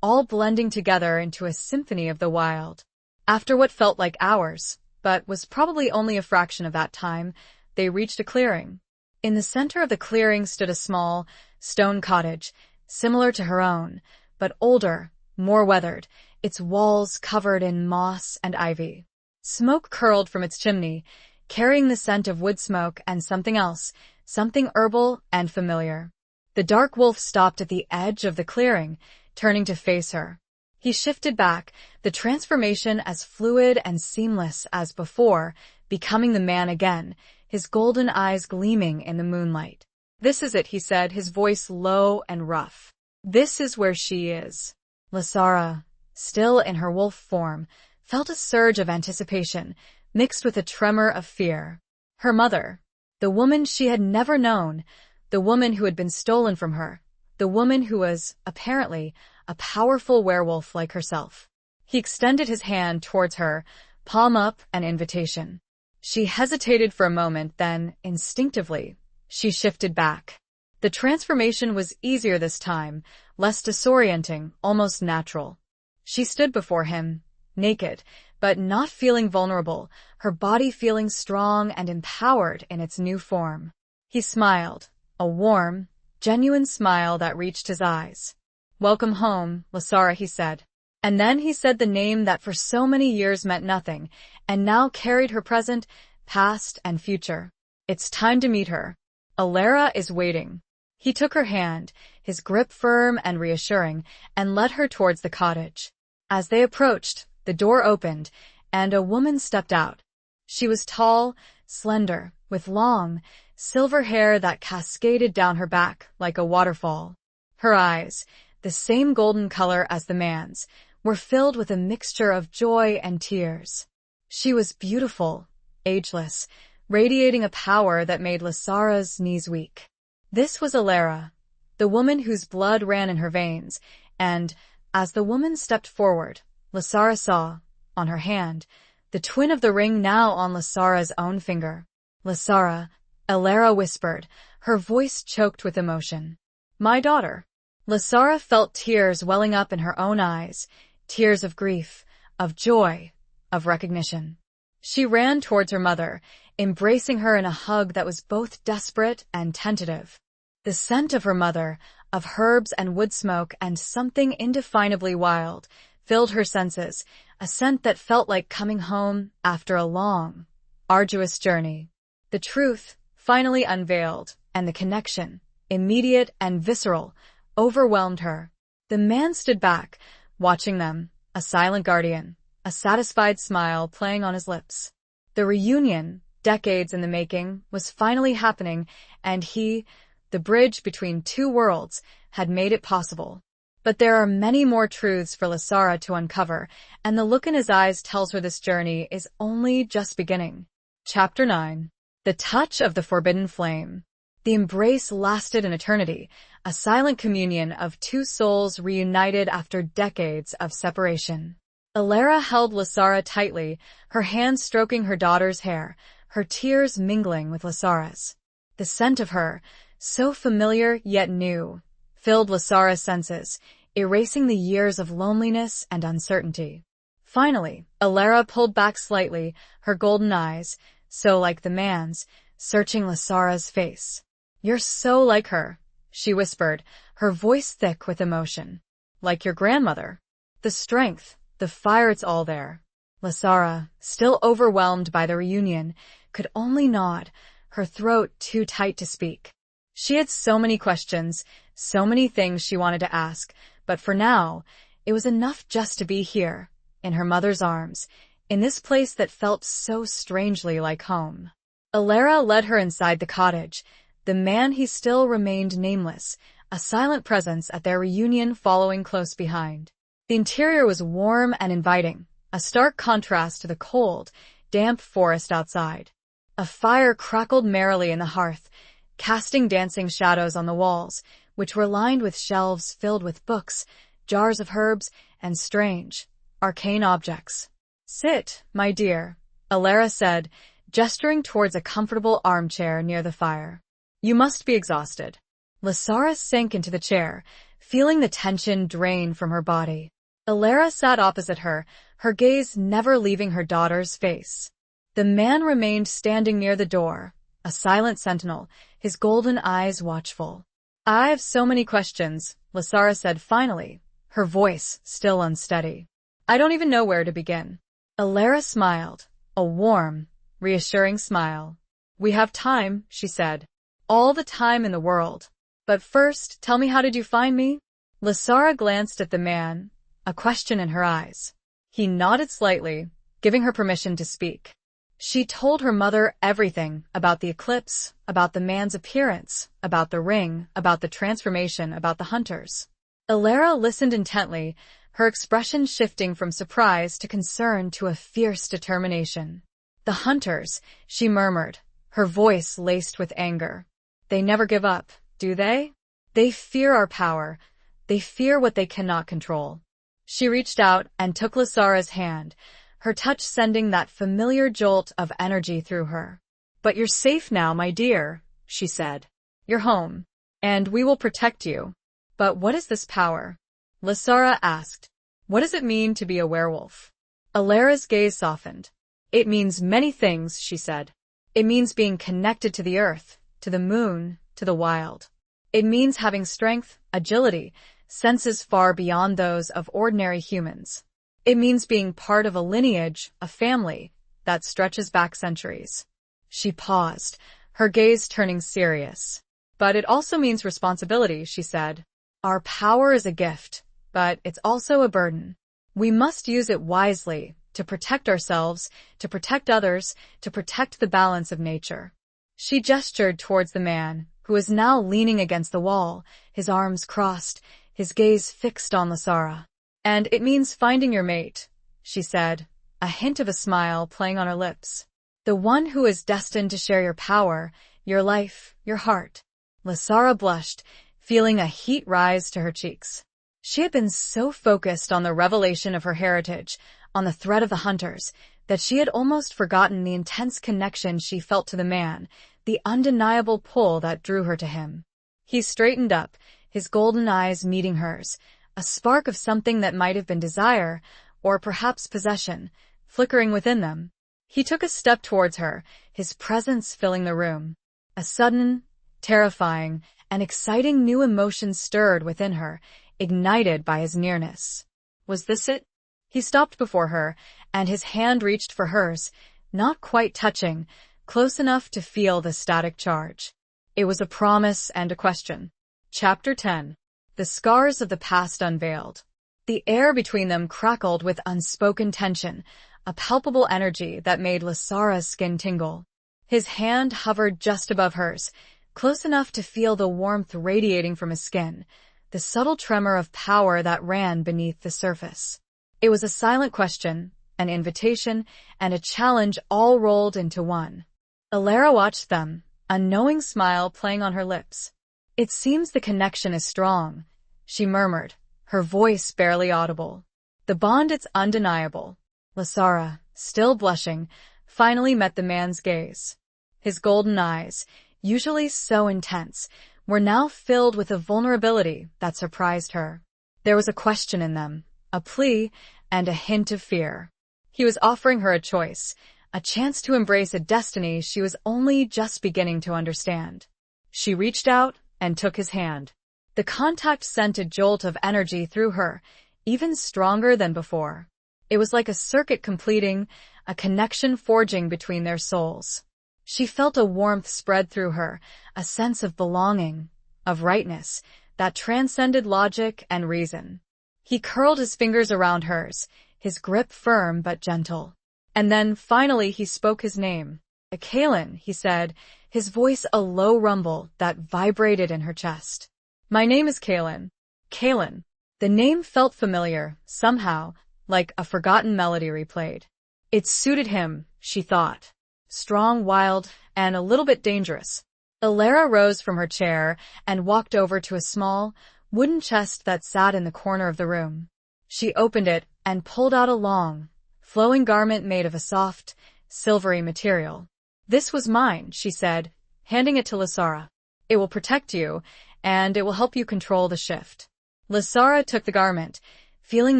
all blending together into a symphony of the wild. After what felt like hours, but was probably only a fraction of that time, they reached a clearing. In the center of the clearing stood a small, stone cottage, similar to her own, but older, more weathered, its walls covered in moss and ivy. Smoke curled from its chimney, carrying the scent of wood smoke and something else, something herbal and familiar. The dark wolf stopped at the edge of the clearing, turning to face her. He shifted back, the transformation as fluid and seamless as before, becoming the man again, his golden eyes gleaming in the moonlight. "This is it," he said, his voice low and rough. "This is where she is." Lasara, still in her wolf form, felt a surge of anticipation, mixed with a tremor of fear. Her mother, the woman she had never known, the woman who had been stolen from her, the woman who was, apparently, a powerful werewolf like herself. He extended his hand towards her, palm up, an invitation. She hesitated for a moment, then, instinctively, she shifted back. The transformation was easier this time, less disorienting, almost natural. She stood before him, naked, but not feeling vulnerable, her body feeling strong and empowered in its new form. He smiled, a warm, genuine smile that reached his eyes. "Welcome home, Lasara," he said. And then he said the name that for so many years meant nothing, and now carried her present, past, and future. "It's time to meet her. Alara is waiting." He took her hand, his grip firm and reassuring, and led her towards the cottage. As they approached, the door opened, and a woman stepped out. She was tall, slender, with long, silver hair that cascaded down her back like a waterfall. Her eyes, the same golden color as the man's, were filled with a mixture of joy and tears. She was beautiful, ageless, radiating a power that made Lasara's knees weak. This was Alara, the woman whose blood ran in her veins, and, as the woman stepped forward, Lasara saw, on her hand, the twin of the ring now on Lasara's own finger. "Lasara," Alara whispered, her voice choked with emotion. "My daughter." Lasara felt tears welling up in her own eyes, tears of grief, of joy, of recognition. She ran towards her mother, embracing her in a hug that was both desperate and tentative. The scent of her mother, of herbs and wood smoke and something indefinably wild, filled her senses, a scent that felt like coming home after a long, arduous journey. The truth, finally unveiled, and the connection, immediate and visceral, overwhelmed her. The man stood back, watching them, a silent guardian, a satisfied smile playing on his lips. The reunion, decades in the making, was finally happening, and he, the bridge between two worlds, had made it possible. But there are many more truths for Lasara to uncover, and the look in his eyes tells her this journey is only just beginning. Chapter 9. The Touch of the Forbidden Flame. The embrace lasted an eternity, a silent communion of two souls reunited after decades of separation. Alara held Lasara tightly, her hands stroking her daughter's hair, her tears mingling with Lasara's. The scent of her, so familiar yet new, filled Lasara's senses, erasing the years of loneliness and uncertainty. Finally, Alara pulled back slightly, her golden eyes, so like the man's, searching Lasara's face. "You're so like her," she whispered, her voice thick with emotion. "Like your grandmother. The strength, the fire, it's all there." Lasara, still overwhelmed by the reunion, could only nod, her throat too tight to speak. She had so many questions, so many things she wanted to ask, but for now, it was enough just to be here, in her mother's arms, in this place that felt so strangely like home. Alara led her inside the cottage. The man he still remained nameless, a silent presence at their reunion following close behind. The interior was warm and inviting, a stark contrast to the cold, damp forest outside. A fire crackled merrily in the hearth, casting dancing shadows on the walls, which were lined with shelves filled with books, jars of herbs, and strange, arcane objects. "Sit, my dear," Alara said, gesturing towards a comfortable armchair near the fire. "You must be exhausted." Lasara sank into the chair, feeling the tension drain from her body. Alara sat opposite her, her gaze never leaving her daughter's face. The man remained standing near the door, a silent sentinel, his golden eyes watchful. "I have so many questions," Lasara said finally, her voice still unsteady. "I don't even know where to begin." Alara smiled, a warm, reassuring smile. "We have time," she said. "All the time in the world. But first, tell me, how did you find me?" Lasara glanced at the man, a question in her eyes. He nodded slightly, giving her permission to speak. She told her mother everything about the eclipse, about the man's appearance, about the ring, about the transformation, about the hunters. Alara listened intently, her expression shifting from surprise to concern to a fierce determination. "The hunters," she murmured, her voice laced with anger. "They never give up, do they? They fear our power. They fear what they cannot control." She reached out and took Lasara's hand, her touch sending that familiar jolt of energy through her. "But you're safe now, my dear," she said. "You're home, and we will protect you." "But what is this power?" Lasara asked. "What does it mean to be a werewolf?" Alara's gaze softened. "It means many things," she said. "It means being connected to the earth, to the moon, to the wild. It means having strength, agility, senses far beyond those of ordinary humans. It means being part of a lineage, a family, that stretches back centuries." She paused, her gaze turning serious. "But it also means responsibility," she said. "Our power is a gift, but it's also a burden. We must use it wisely, to protect ourselves, to protect others, to protect the balance of nature." She gestured towards the man, who was now leaning against the wall, his arms crossed, his gaze fixed on Lasara. "And it means finding your mate," she said, a hint of a smile playing on her lips. "The one who is destined to share your power, your life, your heart." Lasara blushed, feeling a heat rise to her cheeks. She had been so focused on the revelation of her heritage, on the threat of the hunters, that she had almost forgotten the intense connection she felt to the man, the undeniable pull that drew her to him. He straightened up, his golden eyes meeting hers, a spark of something that might have been desire, or perhaps possession, flickering within them. He took a step towards her, his presence filling the room. A sudden, terrifying, and exciting new emotion stirred within her, ignited by his nearness. Was this it? He stopped before her, and his hand reached for hers, not quite touching, close enough to feel the static charge. It was a promise and a question. Chapter 10. The Scars of the Past Unveiled. The air between them crackled with unspoken tension, a palpable energy that made Lasara's skin tingle. His hand hovered just above hers, close enough to feel the warmth radiating from his skin, the subtle tremor of power that ran beneath the surface. It was a silent question, an invitation, and a challenge all rolled into one. Alara watched them, a knowing smile playing on her lips. "It seems the connection is strong," she murmured, her voice barely audible. "The bond, it's undeniable." Lasara, still blushing, finally met the man's gaze. His golden eyes, usually so intense, were now filled with a vulnerability that surprised her. There was a question in them, a plea, and a hint of fear. He was offering her a choice, a chance to embrace a destiny she was only just beginning to understand. She reached out and took his hand. The contact sent a jolt of energy through her, even stronger than before. It was like a circuit completing, a connection forging between their souls. She felt a warmth spread through her, a sense of belonging, of rightness, that transcended logic and reason. He curled his fingers around hers, his grip firm but gentle. And then, finally, he spoke his name. "Kaelin," he said, his voice a low rumble that vibrated in her chest. "My name is Kaelin." Kaelin. The name felt familiar, somehow, like a forgotten melody replayed. It suited him, she thought. Strong, wild, and a little bit dangerous. Alara rose from her chair and walked over to a small, wooden chest that sat in the corner of the room. She opened it and pulled out a long, flowing garment made of a soft, silvery material. "This was mine," she said, handing it to Lasara. "It will protect you, and it will help you control the shift." Lasara took the garment, feeling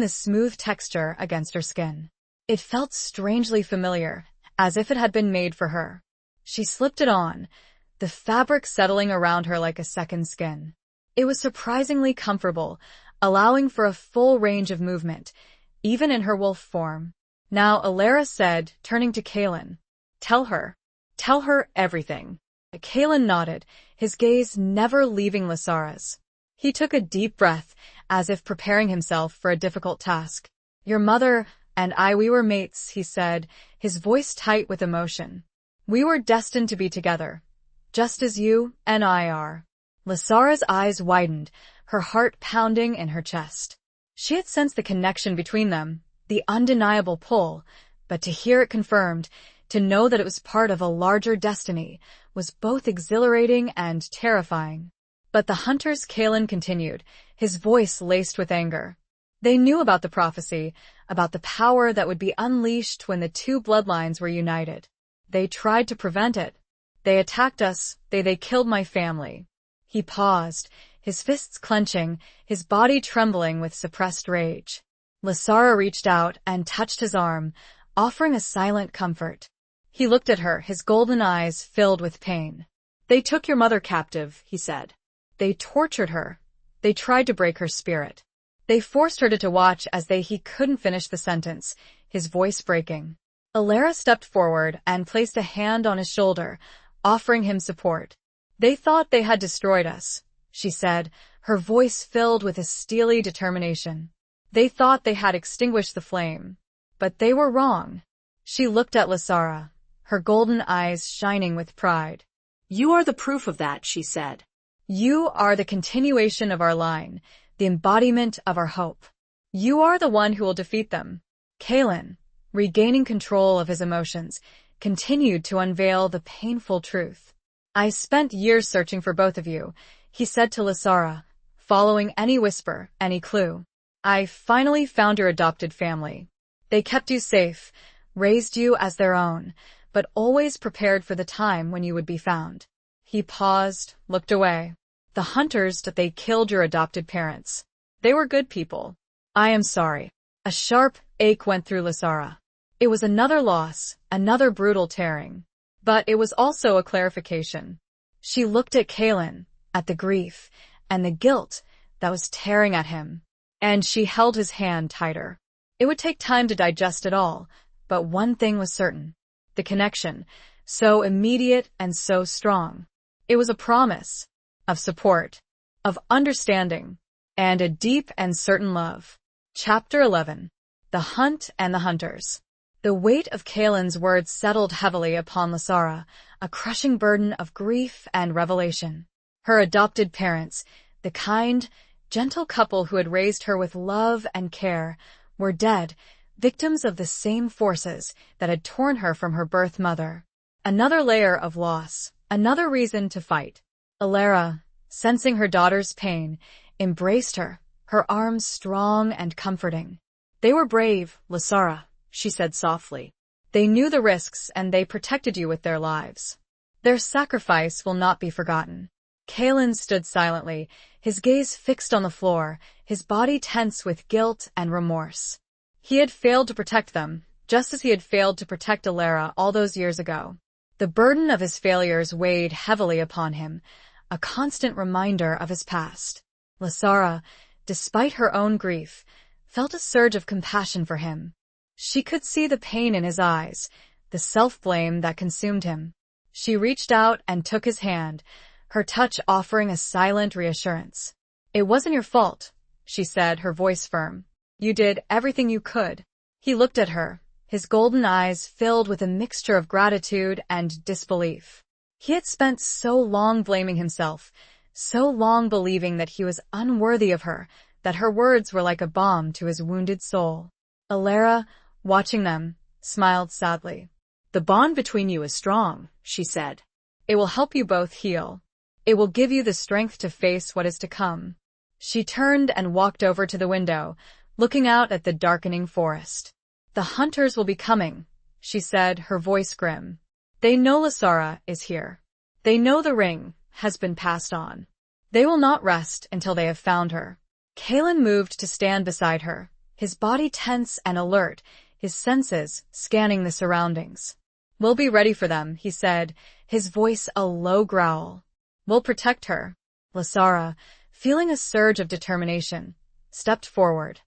the smooth texture against her skin. It felt strangely familiar, as if it had been made for her. She slipped it on, the fabric settling around her like a second skin. It was surprisingly comfortable, allowing for a full range of movement, even in her wolf form. "Now," Alara said, turning to Kaelin. Tell her everything." Kaelin nodded, his gaze never leaving Lasara's. He took a deep breath, as if preparing himself for a difficult task. "Your mother and I, we were mates," he said, his voice tight with emotion. "We were destined to be together, just as you and I are." Lasara's eyes widened, her heart pounding in her chest. She had sensed the connection between them, the undeniable pull, but to hear it confirmed, to know that it was part of a larger destiny, was both exhilarating and terrifying. "But the hunters," Kaelin continued, his voice laced with anger. "They knew about the prophecy, about the power that would be unleashed when the two bloodlines were united. They tried to prevent it. They attacked us, they killed my family." He paused, his fists clenching, his body trembling with suppressed rage. Lasara reached out and touched his arm, offering a silent comfort. He looked at her, his golden eyes filled with pain. "They took your mother captive," he said. "They tortured her. They tried to break her spirit. They forced her to watch as he couldn't finish the sentence, his voice breaking." Alara stepped forward and placed a hand on his shoulder, offering him support. "They thought they had destroyed us," she said, her voice filled with a steely determination. "They thought they had extinguished the flame. But they were wrong." She looked at Lasara, her golden eyes shining with pride. "You are the proof of that," she said. "You are the continuation of our line, the embodiment of our hope. You are the one who will defeat them." Kaelin, regaining control of his emotions, continued to unveil the painful truth. "I spent years searching for both of you," he said to Lasara, following any whisper, any clue. "I finally found your adopted family. They kept you safe, raised you as their own, but always prepared for the time when you would be found." He paused, looked away. "The hunters, they killed your adopted parents. They were good people. I am sorry." A sharp ache went through Lasara. It was another loss, another brutal tearing. But it was also a clarification. She looked at Kaelin, at the grief, and the guilt that was tearing at him. And she held his hand tighter. It would take time to digest it all, but one thing was certain. The connection, so immediate and so strong. It was a promise of support, of understanding, and a deep and certain love. Chapter 11. The Hunt and the Hunters. The weight of Kaelin's words settled heavily upon Lasara, a crushing burden of grief and revelation. Her adopted parents, the kind, gentle couple who had raised her with love and care, were dead, victims of the same forces that had torn her from her birth mother. Another layer of loss, another reason to fight. Alara, sensing her daughter's pain, embraced her, her arms strong and comforting. "They were brave, Lasara," she said softly. "They knew the risks and they protected you with their lives. Their sacrifice will not be forgotten." Kaelin stood silently, his gaze fixed on the floor, his body tense with guilt and remorse. He had failed to protect them, just as he had failed to protect Alara all those years ago. The burden of his failures weighed heavily upon him, a constant reminder of his past. Lasara, despite her own grief, felt a surge of compassion for him. She could see the pain in his eyes, the self-blame that consumed him. She reached out and took his hand, her touch offering a silent reassurance. "It wasn't your fault," she said, her voice firm. "You did everything you could." He looked at her, his golden eyes filled with a mixture of gratitude and disbelief. He had spent so long blaming himself, so long believing that he was unworthy of her, that her words were like a balm to his wounded soul. Alara, watching them, smiled sadly. "The bond between you is strong," she said. "It will help you both heal. It will give you the strength to face what is to come." She turned and walked over to the window, looking out at the darkening forest. "The hunters will be coming," she said, her voice grim. "They know Lasara is here. They know the ring has been passed on. They will not rest until they have found her." Kaelin moved to stand beside her, his body tense and alert, his senses scanning the surroundings. "We'll be ready for them," he said, his voice a low growl. "We'll protect her." Lasara, feeling a surge of determination, stepped forward.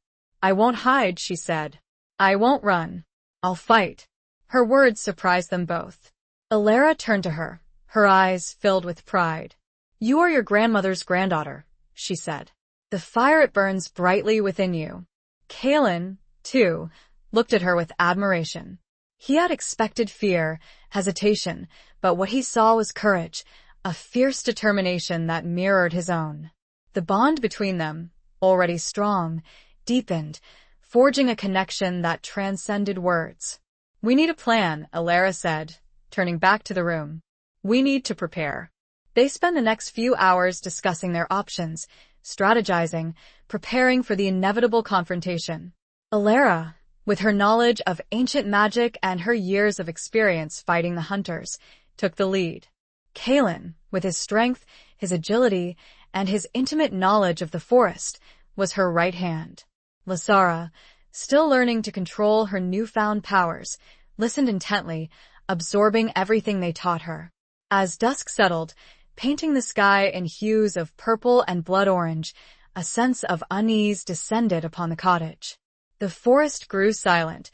"I won't hide," she said. "I won't run. I'll fight." Her words surprised them both. Alara turned to her, her eyes filled with pride. "You are your grandmother's granddaughter," she said. "The fire it burns brightly within you." Kaelin, too, looked at her with admiration. He had expected fear, hesitation, but what he saw was courage, a fierce determination that mirrored his own. The bond between them, already strong, deepened, forging a connection that transcended words. "We need a plan," Alara said, turning back to the room. "We need to prepare." They spent the next few hours discussing their options, strategizing, preparing for the inevitable confrontation. Alara, with her knowledge of ancient magic and her years of experience fighting the hunters, took the lead. Kaelin, with his strength, his agility, and his intimate knowledge of the forest, was her right hand. Lasara, still learning to control her newfound powers, listened intently, absorbing everything they taught her. As dusk settled, painting the sky in hues of purple and blood orange, a sense of unease descended upon the cottage. The forest grew silent,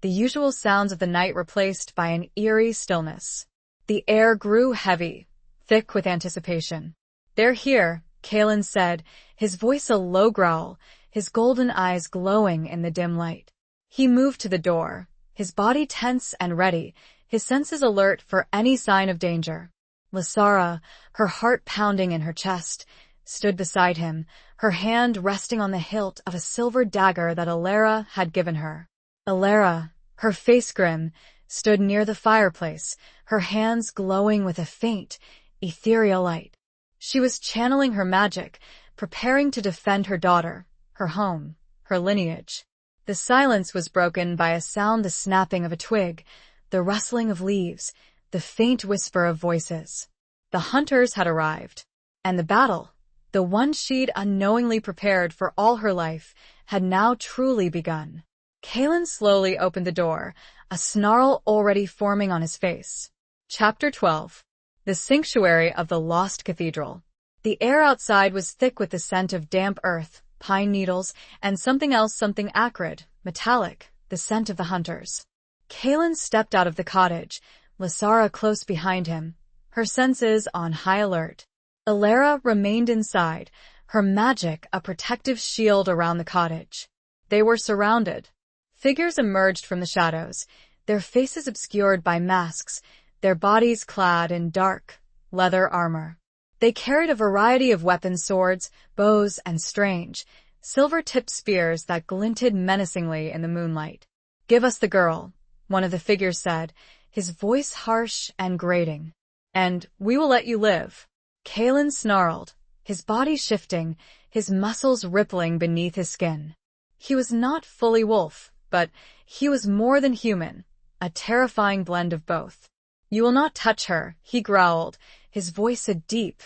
the usual sounds of the night replaced by an eerie stillness. The air grew heavy, thick with anticipation. "They're here," Kaelin said, his voice a low growl, his golden eyes glowing in the dim light. He moved to the door, his body tense and ready, his senses alert for any sign of danger. Lasara, her heart pounding in her chest, stood beside him, her hand resting on the hilt of a silver dagger that Alara had given her. Alara, her face grim, stood near the fireplace, her hands glowing with a faint, ethereal light. She was channeling her magic, preparing to defend her daughter, her home, her lineage. The silence was broken by a sound, the snapping of a twig, the rustling of leaves, the faint whisper of voices. The hunters had arrived, and the battle, the one she'd unknowingly prepared for all her life, had now truly begun. Kaelin slowly opened the door, a snarl already forming on his face. Chapter 12. The Sanctuary of the Lost Cathedral. The air outside was thick with the scent of damp earth, pine needles, and something else, something acrid, metallic, the scent of the hunters. Kaelin stepped out of the cottage, Lasara close behind him, her senses on high alert. Alara remained inside, her magic a protective shield around the cottage. They were surrounded. Figures emerged from the shadows, their faces obscured by masks, their bodies clad in dark, leather armor. They carried a variety of weapons, swords, bows, and strange, silver-tipped spears that glinted menacingly in the moonlight. "Give us the girl," one of the figures said, his voice harsh and grating. "And we will let you live." Kalen snarled, his body shifting, his muscles rippling beneath his skin. He was not fully wolf, but he was more than human, a terrifying blend of both. "You will not touch her," he growled, his voice a deep,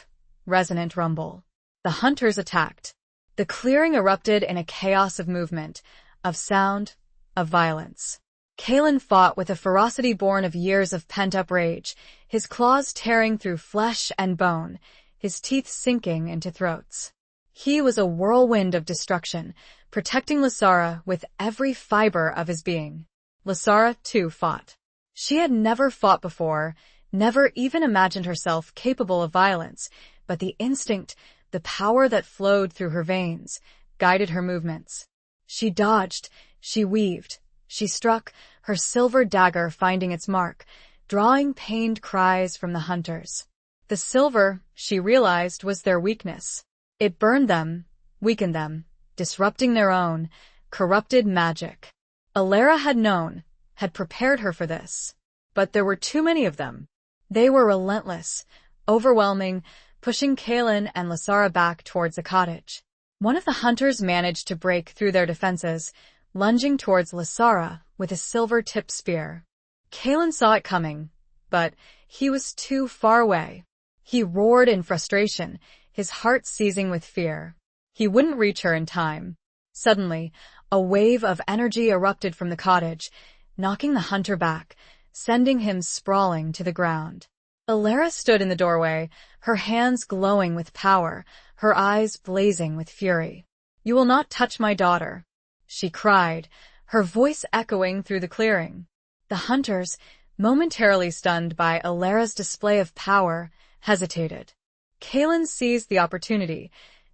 resonant rumble. The hunters attacked. The clearing erupted in a chaos of movement, of sound, of violence. Kalen fought with a ferocity born of years of pent-up rage, his claws tearing through flesh and bone, his teeth sinking into throats. He was a whirlwind of destruction, protecting Lasara with every fiber of his being. Lasara, too, fought. She had never fought before, never even imagined herself capable of violence, but the instinct, the power that flowed through her veins, guided her movements. She dodged, she weaved, she struck, her silver dagger finding its mark, drawing pained cries from the hunters. The silver, she realized, was their weakness. It burned them, weakened them, disrupting their own, corrupted magic. Alara had known, had prepared her for this. But there were too many of them. They were relentless, overwhelming, pushing Kalen and Lasara back towards the cottage. One of the hunters managed to break through their defenses, lunging towards Lasara with a silver-tipped spear. Kalen saw it coming, but he was too far away. He roared in frustration, his heart seizing with fear. He wouldn't reach her in time. Suddenly, a wave of energy erupted from the cottage, knocking the hunter back, sending him sprawling to the ground. Alara stood in the doorway, her hands glowing with power, her eyes blazing with fury. "You will not touch my daughter," she cried, her voice echoing through the clearing. The hunters, momentarily stunned by Alara's display of power, hesitated. Kalen seized the opportunity,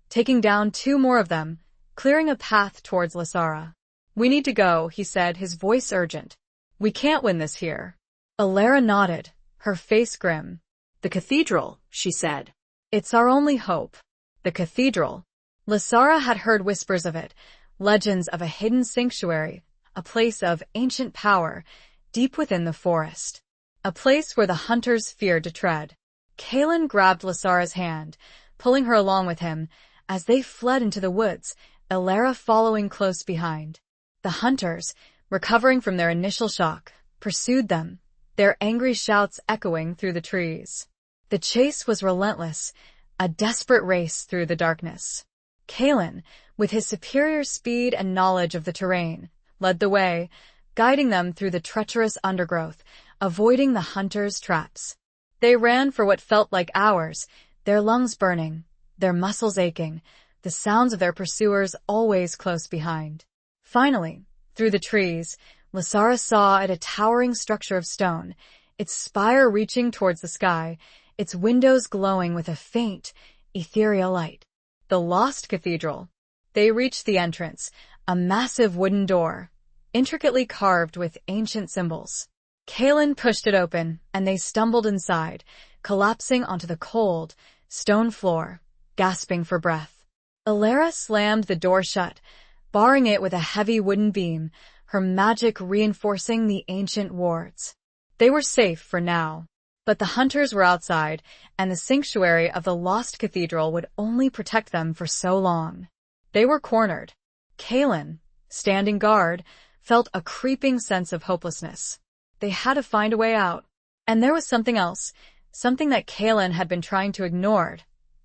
taking down 2 more of them, clearing a path towards Lasara. "We need to go," he said, his voice urgent. "We can't win this here." Alara nodded, her face grim. "The cathedral," she said. "It's our only hope." The cathedral. Lasara had heard whispers of it, legends of a hidden sanctuary, a place of ancient power, deep within the forest. A place where the hunters feared to tread. Kalen grabbed Lasara's hand, pulling her along with him, as they fled into the woods, Alara following close behind. The hunters, recovering from their initial shock, pursued them, their angry shouts echoing through the trees. The chase was relentless, a desperate race through the darkness. Kalen, with his superior speed and knowledge of the terrain, led the way, guiding them through the treacherous undergrowth, avoiding the hunters' traps. They ran for what felt like hours, their lungs burning, their muscles aching, the sounds of their pursuers always close behind. Finally, through the trees, Lasara saw a towering structure of stone, its spire reaching towards the sky, its windows glowing with a faint, ethereal light. The Lost Cathedral. They reached the entrance, a massive wooden door, intricately carved with ancient symbols. Kalen pushed it open, and they stumbled inside, collapsing onto the cold, stone floor, gasping for breath. Alara slammed the door shut, barring it with a heavy wooden beam, her magic reinforcing the ancient wards. They were safe for now. But the hunters were outside, and the sanctuary of the Lost Cathedral would only protect them for so long. They were cornered. Kalen, standing guard, felt a creeping sense of hopelessness. They had to find a way out. And there was something else, something that Kalen had been trying to ignore.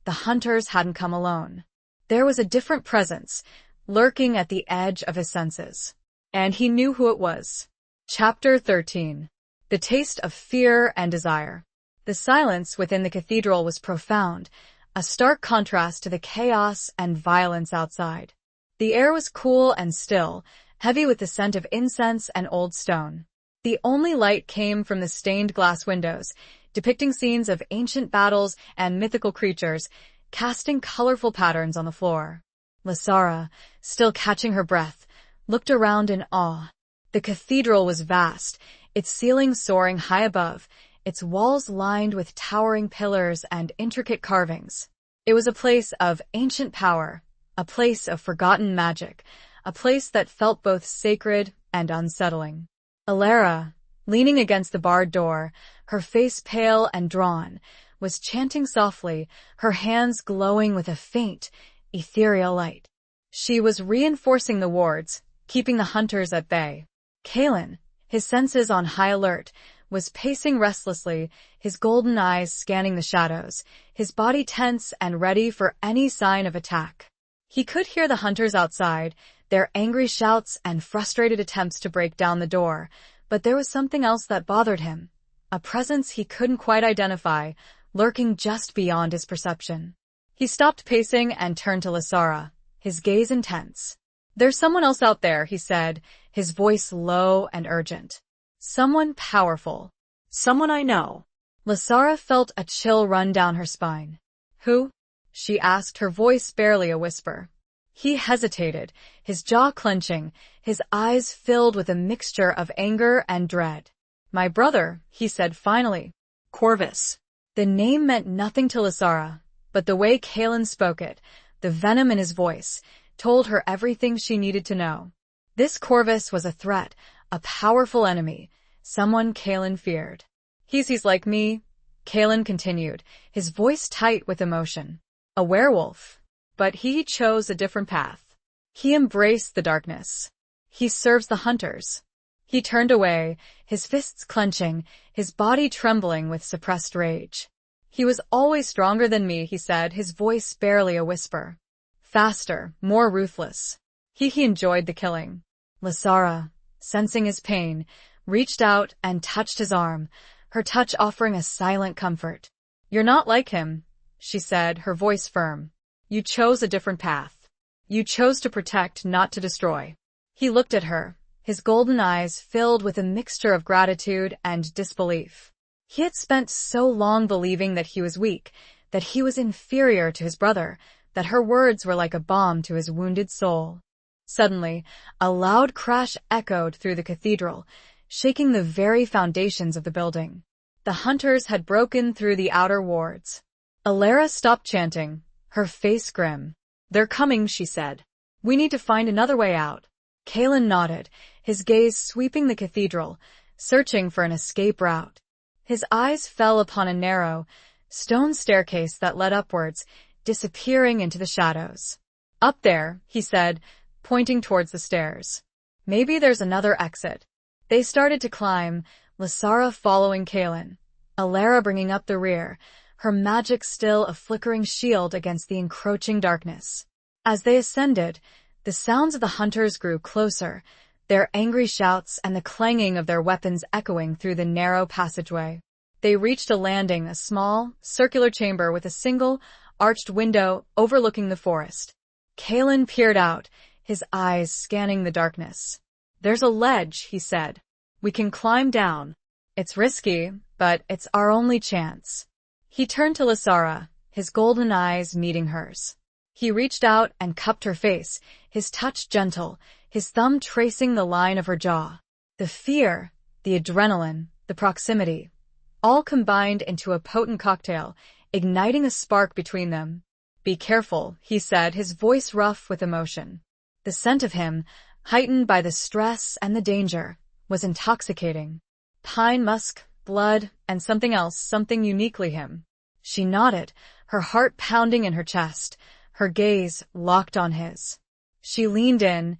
The hunters hadn't come alone. There was a different presence, lurking at the edge of his senses. And he knew who it was. Chapter 13. The taste of fear and desire. The silence within the cathedral was profound, a stark contrast to the chaos and violence outside. The air was cool and still, heavy with the scent of incense and old stone. The only light came from the stained glass windows, depicting scenes of ancient battles and mythical creatures, casting colorful patterns on the floor. Lasara, still catching her breath, looked around in awe. The cathedral was vast, its ceiling soaring high above, its walls lined with towering pillars and intricate carvings. It was a place of ancient power, a place of forgotten magic, a place that felt both sacred and unsettling. Alara, leaning against the barred door, her face pale and drawn, was chanting softly, her hands glowing with a faint, ethereal light. She was reinforcing the wards, keeping the hunters at bay. Kalen, his senses on high alert, was pacing restlessly, his golden eyes scanning the shadows, his body tense and ready for any sign of attack. He could hear the hunters outside, their angry shouts and frustrated attempts to break down the door, but there was something else that bothered him, a presence he couldn't quite identify, lurking just beyond his perception. He stopped pacing and turned to Lasara, his gaze intense. "There's someone else out there," he said, his voice low and urgent. "Someone powerful. Someone I know." Lasara felt a chill run down her spine. "Who?" she asked, her voice barely a whisper. He hesitated, his jaw clenching, his eyes filled with a mixture of anger and dread. "My brother," he said finally. Corvus. The name meant nothing to Lasara, but the way Kalen spoke it, the venom in his voice, told her everything she needed to know. This Corvus was a threat, a powerful enemy, someone Kalen feared. He's like me," Kalen continued, his voice tight with emotion. "A werewolf. But he chose a different path. He embraced the darkness. He serves the hunters." He turned away, his fists clenching, his body trembling with suppressed rage. "He was always stronger than me," he said, his voice barely a whisper. "Faster, more ruthless. He enjoyed the killing." Lasara, sensing his pain, reached out and touched his arm, her touch offering a silent comfort. "You're not like him," she said, her voice firm. "You chose a different path. You chose to protect, not to destroy." He looked at her, his golden eyes filled with a mixture of gratitude and disbelief. He had spent so long believing that he was weak, that he was inferior to his brother, that her words were like a balm to his wounded soul. Suddenly, a loud crash echoed through the cathedral, shaking the very foundations of the building. The hunters had broken through the outer wards. Alara stopped chanting, her face grim. "They're coming," she said. "We need to find another way out." Kalen nodded, his gaze sweeping the cathedral, searching for an escape route. His eyes fell upon a narrow, stone staircase that led upwards, disappearing into the shadows. "Up there," he said, pointing towards the stairs. "Maybe there's another exit." They started to climb, Lasara following Kalen, Alara bringing up the rear, her magic still a flickering shield against the encroaching darkness. As they ascended, the sounds of the hunters grew closer, their angry shouts and the clanging of their weapons echoing through the narrow passageway. They reached a landing, a small, circular chamber with a single, arched window overlooking the forest. Kalen peered out, his eyes scanning the darkness. "There's a ledge," he said. "We can climb down. It's risky, but it's our only chance." He turned to Lasara, his golden eyes meeting hers. He reached out and cupped her face, his touch gentle, his thumb tracing the line of her jaw. The fear, the adrenaline, the proximity, all combined into a potent cocktail, igniting a spark between them. "Be careful," he said, his voice rough with emotion. The scent of him, heightened by the stress and the danger, was intoxicating. Pine musk, blood, and something else, something uniquely him. She nodded, her heart pounding in her chest, her gaze locked on his. She leaned in,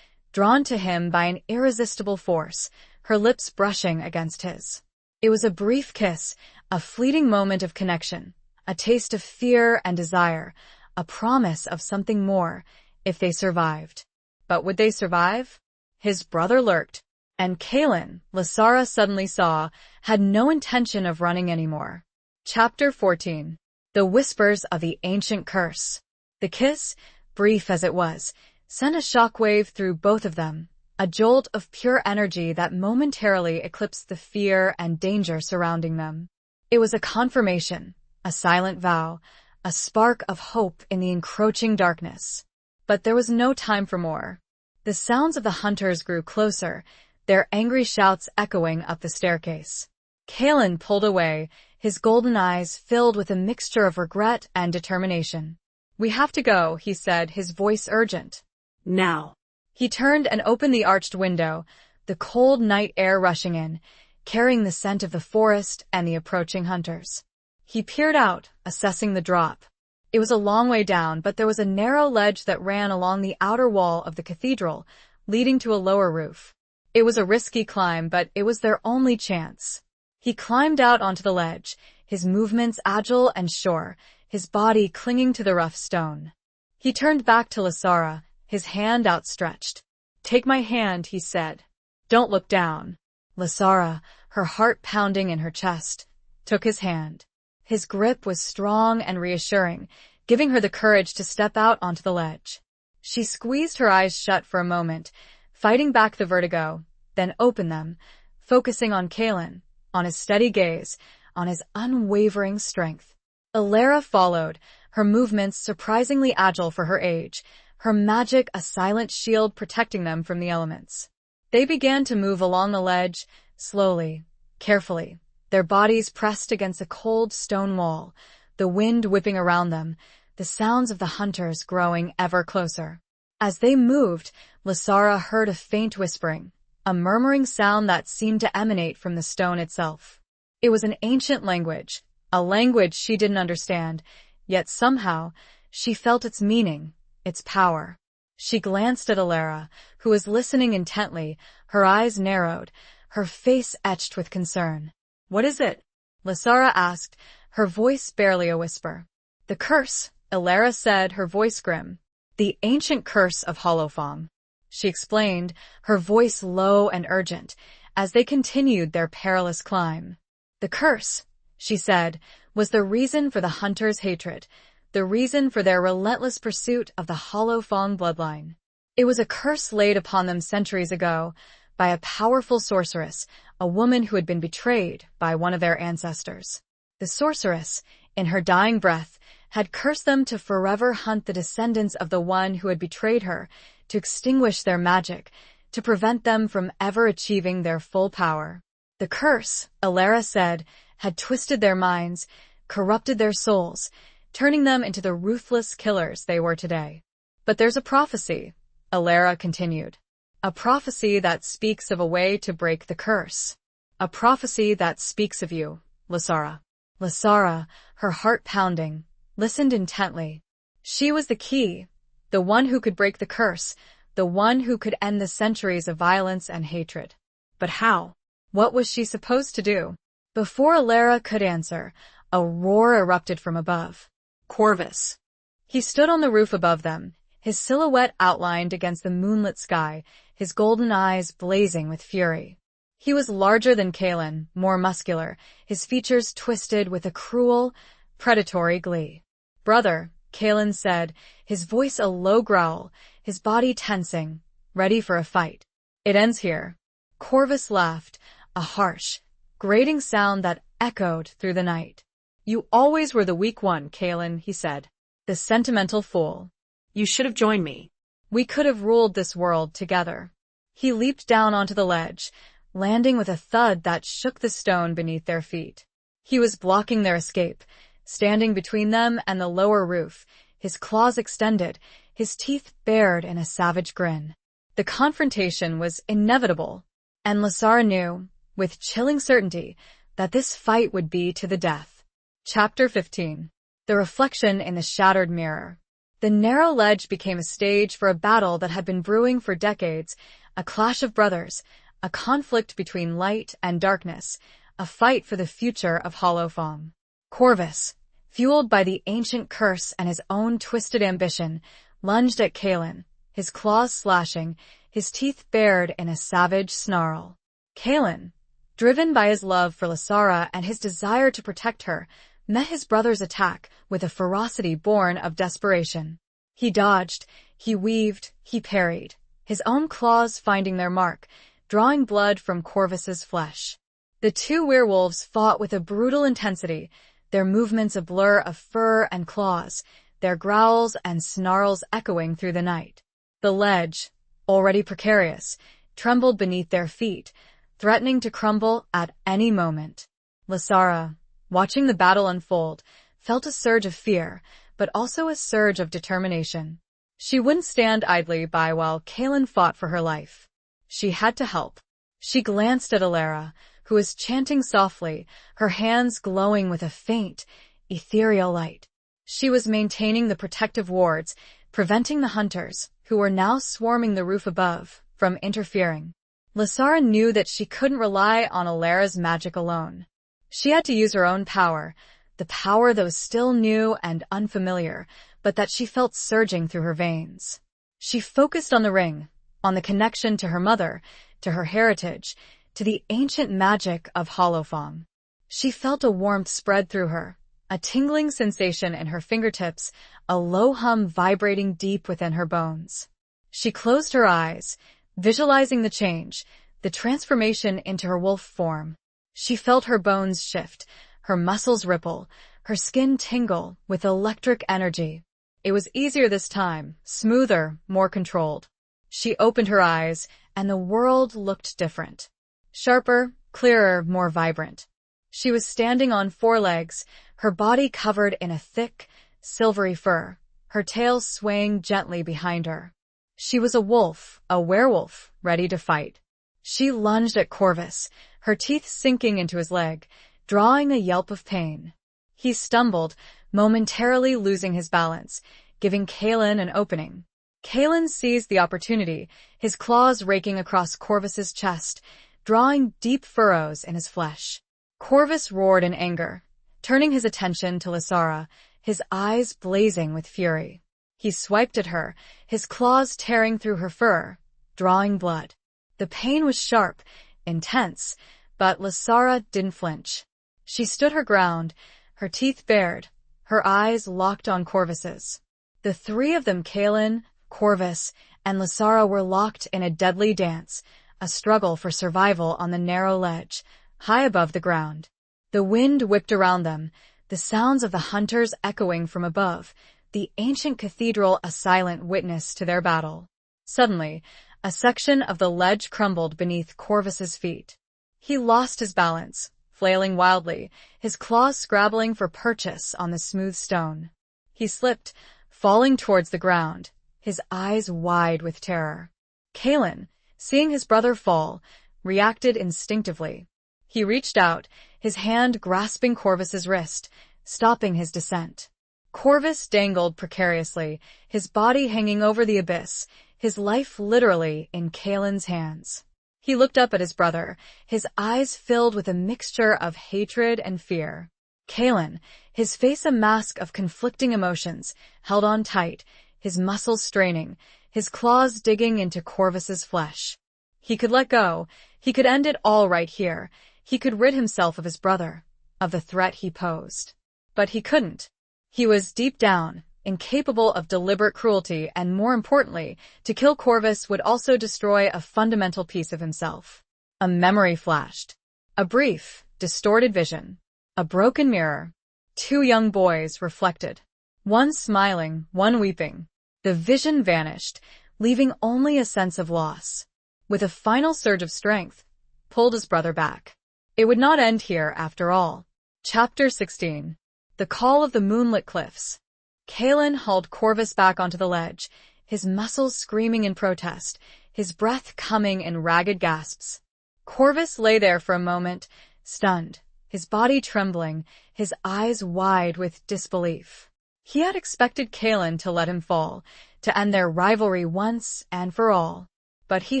drawn to him by an irresistible force, her lips brushing against his. It was a brief kiss, a fleeting moment of connection, a taste of fear and desire, a promise of something more, if they survived. But would they survive? His brother lurked, and Kalen, Lasara suddenly saw, had no intention of running anymore. Chapter 14. The Whispers of the Ancient Curse. The kiss, brief as it was, sent a shockwave through both of them, a jolt of pure energy that momentarily eclipsed the fear and danger surrounding them. It was a confirmation, a silent vow, a spark of hope in the encroaching darkness. But there was no time for more. The sounds of the hunters grew closer, their angry shouts echoing up the staircase. Kalen pulled away, his golden eyes filled with a mixture of regret and determination. "We have to go," he said, his voice urgent. Now. He turned and opened the arched window, the cold night air rushing in, carrying the scent of the forest and the approaching hunters. He peered out, assessing the drop. It was a long way down, but there was a narrow ledge that ran along the outer wall of the cathedral, leading to a lower roof. It was a risky climb, but it was their only chance. He climbed out onto the ledge, his movements agile and sure, his body clinging to the rough stone. He turned back to Lasara, his hand outstretched. "Take my hand," he said. "Don't look down." Lasara, her heart pounding in her chest, took his hand. His grip was strong and reassuring, giving her the courage to step out onto the ledge. She squeezed her eyes shut for a moment, fighting back the vertigo, then opened them, focusing on Kalen, on his steady gaze, on his unwavering strength. Alara followed, her movements surprisingly agile for her age, her magic a silent shield protecting them from the elements. They began to move along the ledge, slowly, carefully, their bodies pressed against a cold stone wall, the wind whipping around them, the sounds of the hunters growing ever closer. As they moved, Lasara heard a faint whispering, a murmuring sound that seemed to emanate from the stone itself. It was an ancient language, a language she didn't understand, yet somehow she felt its meaning, its power. She glanced at Alara, who was listening intently, her eyes narrowed, her face etched with concern. "What is it?" Lasara asked, her voice barely a whisper. "The curse," Alara said, her voice grim. "The ancient curse of Holofong," she explained, her voice low and urgent, as they continued their perilous climb. "The curse," she said, "was the reason for the hunters' hatred, the reason for their relentless pursuit of the Holofong bloodline. It was a curse laid upon them centuries ago by a powerful sorceress, a woman who had been betrayed by one of their ancestors. The sorceress, in her dying breath, had cursed them to forever hunt the descendants of the one who had betrayed her, to extinguish their magic, to prevent them from ever achieving their full power. The curse, Alara said, had twisted their minds, corrupted their souls, turning them into the ruthless killers they were today. But there's a prophecy, Alara continued. A prophecy that speaks of a way to break the curse. A prophecy that speaks of you, Lasara. Lasara, her heart pounding, listened intently. She was the key, the one who could break the curse, the one who could end the centuries of violence and hatred. But how? What was she supposed to do? Before Alara could answer, a roar erupted from above. Corvus. He stood on the roof above them, his silhouette outlined against the moonlit sky, his golden eyes blazing with fury. He was larger than Kalen, more muscular, his features twisted with a cruel, predatory glee. "Brother," Kalen said, his voice a low growl, his body tensing, ready for a fight. "It ends here." Corvus laughed, a harsh, grating sound that echoed through the night. "You always were the weak one, Kalen," he said. "The sentimental fool. You should have joined me. We could have ruled this world together." He leaped down onto the ledge, landing with a thud that shook the stone beneath their feet. He was blocking their escape, standing between them and the lower roof, his claws extended, his teeth bared in a savage grin. The confrontation was inevitable, and Lasara knew, with chilling certainty, that this fight would be to the death. Chapter 15. The reflection in the shattered mirror. The narrow ledge became a stage for a battle that had been brewing for decades, a clash of brothers, a conflict between light and darkness, a fight for the future of Holofong. Corvus, fueled by the ancient curse and his own twisted ambition, lunged at Kalen, his claws slashing, his teeth bared in a savage snarl. Kalen, driven by his love for Lasara and his desire to protect her, met his brother's attack with a ferocity born of desperation. He dodged, he weaved, he parried, his own claws finding their mark, drawing blood from Corvus's flesh. The two werewolves fought with a brutal intensity, their movements a blur of fur and claws, their growls and snarls echoing through the night. The ledge, already precarious, trembled beneath their feet, threatening to crumble at any moment. Lysara, watching the battle unfold, felt a surge of fear, but also a surge of determination. She wouldn't stand idly by while Kaelin fought for her life. She had to help. She glanced at Alara, who was chanting softly, her hands glowing with a faint, ethereal light. She was maintaining the protective wards, preventing the hunters, who were now swarming the roof above, from interfering. Lysara knew that she couldn't rely on Alara's magic alone. She had to use her own power, the power that was still new and unfamiliar, but that she felt surging through her veins. She focused on the ring, on the connection to her mother, to her heritage, to the ancient magic of Holofong. She felt a warmth spread through her, a tingling sensation in her fingertips, a low hum vibrating deep within her bones. She closed her eyes, visualizing the change, the transformation into her wolf form. She felt her bones shift, her muscles ripple, her skin tingle with electric energy. It was easier this time, smoother, more controlled. She opened her eyes, and the world looked different. Sharper, clearer, more vibrant. She was standing on four legs, her body covered in a thick, silvery fur, her tail swaying gently behind her. She was a wolf, a werewolf, ready to fight. She lunged at Corvus, her teeth sinking into his leg, drawing a yelp of pain. He stumbled, momentarily losing his balance, giving Kaelin an opening. Kaelin seized the opportunity, his claws raking across Corvus's chest, drawing deep furrows in his flesh. Corvus roared in anger, turning his attention to Lysara, his eyes blazing with fury. He swiped at her, his claws tearing through her fur, drawing blood. The pain was sharp, intense, but Lysara didn't flinch. She stood her ground, her teeth bared, her eyes locked on Corvus's. The three of them, Kaelin, Corvus, and Lysara, were locked in a deadly dance, a struggle for survival on the narrow ledge, high above the ground. The wind whipped around them, the sounds of the hunters echoing from above, the ancient cathedral a silent witness to their battle. Suddenly, a section of the ledge crumbled beneath Corvus's feet. He lost his balance, flailing wildly, his claws scrabbling for purchase on the smooth stone. He slipped, falling towards the ground, his eyes wide with terror. Kaelin, seeing his brother fall, reacted instinctively. He reached out, his hand grasping Corvus's wrist, stopping his descent. Corvus dangled precariously, his body hanging over the abyss, his life literally in Kaelin's hands. He looked up at his brother, his eyes filled with a mixture of hatred and fear. Kaelin, his face a mask of conflicting emotions, held on tight, his muscles straining, his claws digging into Corvus's flesh. He could let go, he could end it all right here, he could rid himself of his brother, of the threat he posed. But he couldn't. He was deep down, incapable of deliberate cruelty, and more importantly, to kill Corvus would also destroy a fundamental piece of himself. A memory flashed. A brief, distorted vision. A broken mirror. Two young boys reflected. One smiling, one weeping. The vision vanished, leaving only a sense of loss. With a final surge of strength, pulled his brother back. It would not end here after all. Chapter 16. The Call of the Moonlit Cliffs. Kaelin hauled Corvus back onto the ledge, his muscles screaming in protest, his breath coming in ragged gasps. Corvus lay there for a moment, stunned, his body trembling, his eyes wide with disbelief. He had expected Kaelin to let him fall, to end their rivalry once and for all. But he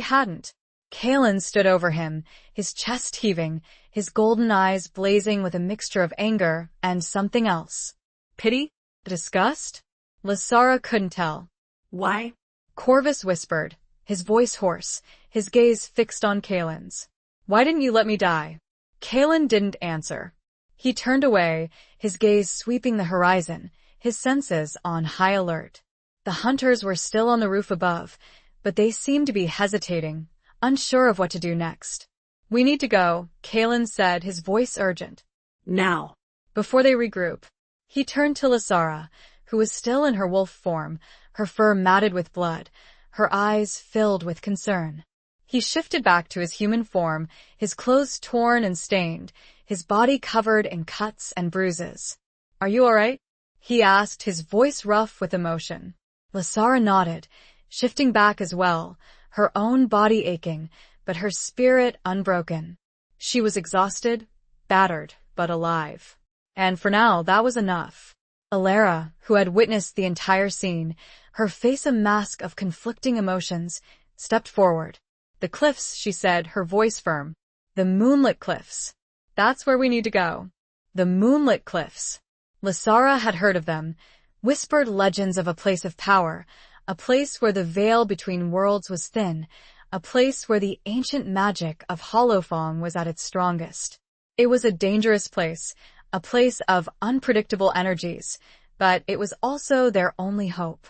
hadn't. Kaelin stood over him, his chest heaving, his golden eyes blazing with a mixture of anger and something else. Pity? Disgust? Lysara couldn't tell. Why? Corvus whispered, his voice hoarse, his gaze fixed on Kaelin's. Why didn't you let me die? Kaelin didn't answer. He turned away, his gaze sweeping the horizon, his senses on high alert. The hunters were still on the roof above, but they seemed to be hesitating, unsure of what to do next. We need to go, Kaelin said, his voice urgent. Now. Before they regroup, he turned to Lysara, who was still in her wolf form, her fur matted with blood, her eyes filled with concern. He shifted back to his human form, his clothes torn and stained, his body covered in cuts and bruises. "Are you all right?" he asked, his voice rough with emotion. Lasara nodded, shifting back as well, her own body aching, but her spirit unbroken. She was exhausted, battered, but alive. And for now, that was enough. Alara, who had witnessed the entire scene, her face a mask of conflicting emotions, stepped forward. "The cliffs," she said, her voice firm. "The moonlit cliffs. That's where we need to go." The moonlit cliffs. Lasara had heard of them, whispered legends of a place of power, a place where the veil between worlds was thin, a place where the ancient magic of Holofong was at its strongest. It was a dangerous place, a place of unpredictable energies, but it was also their only hope.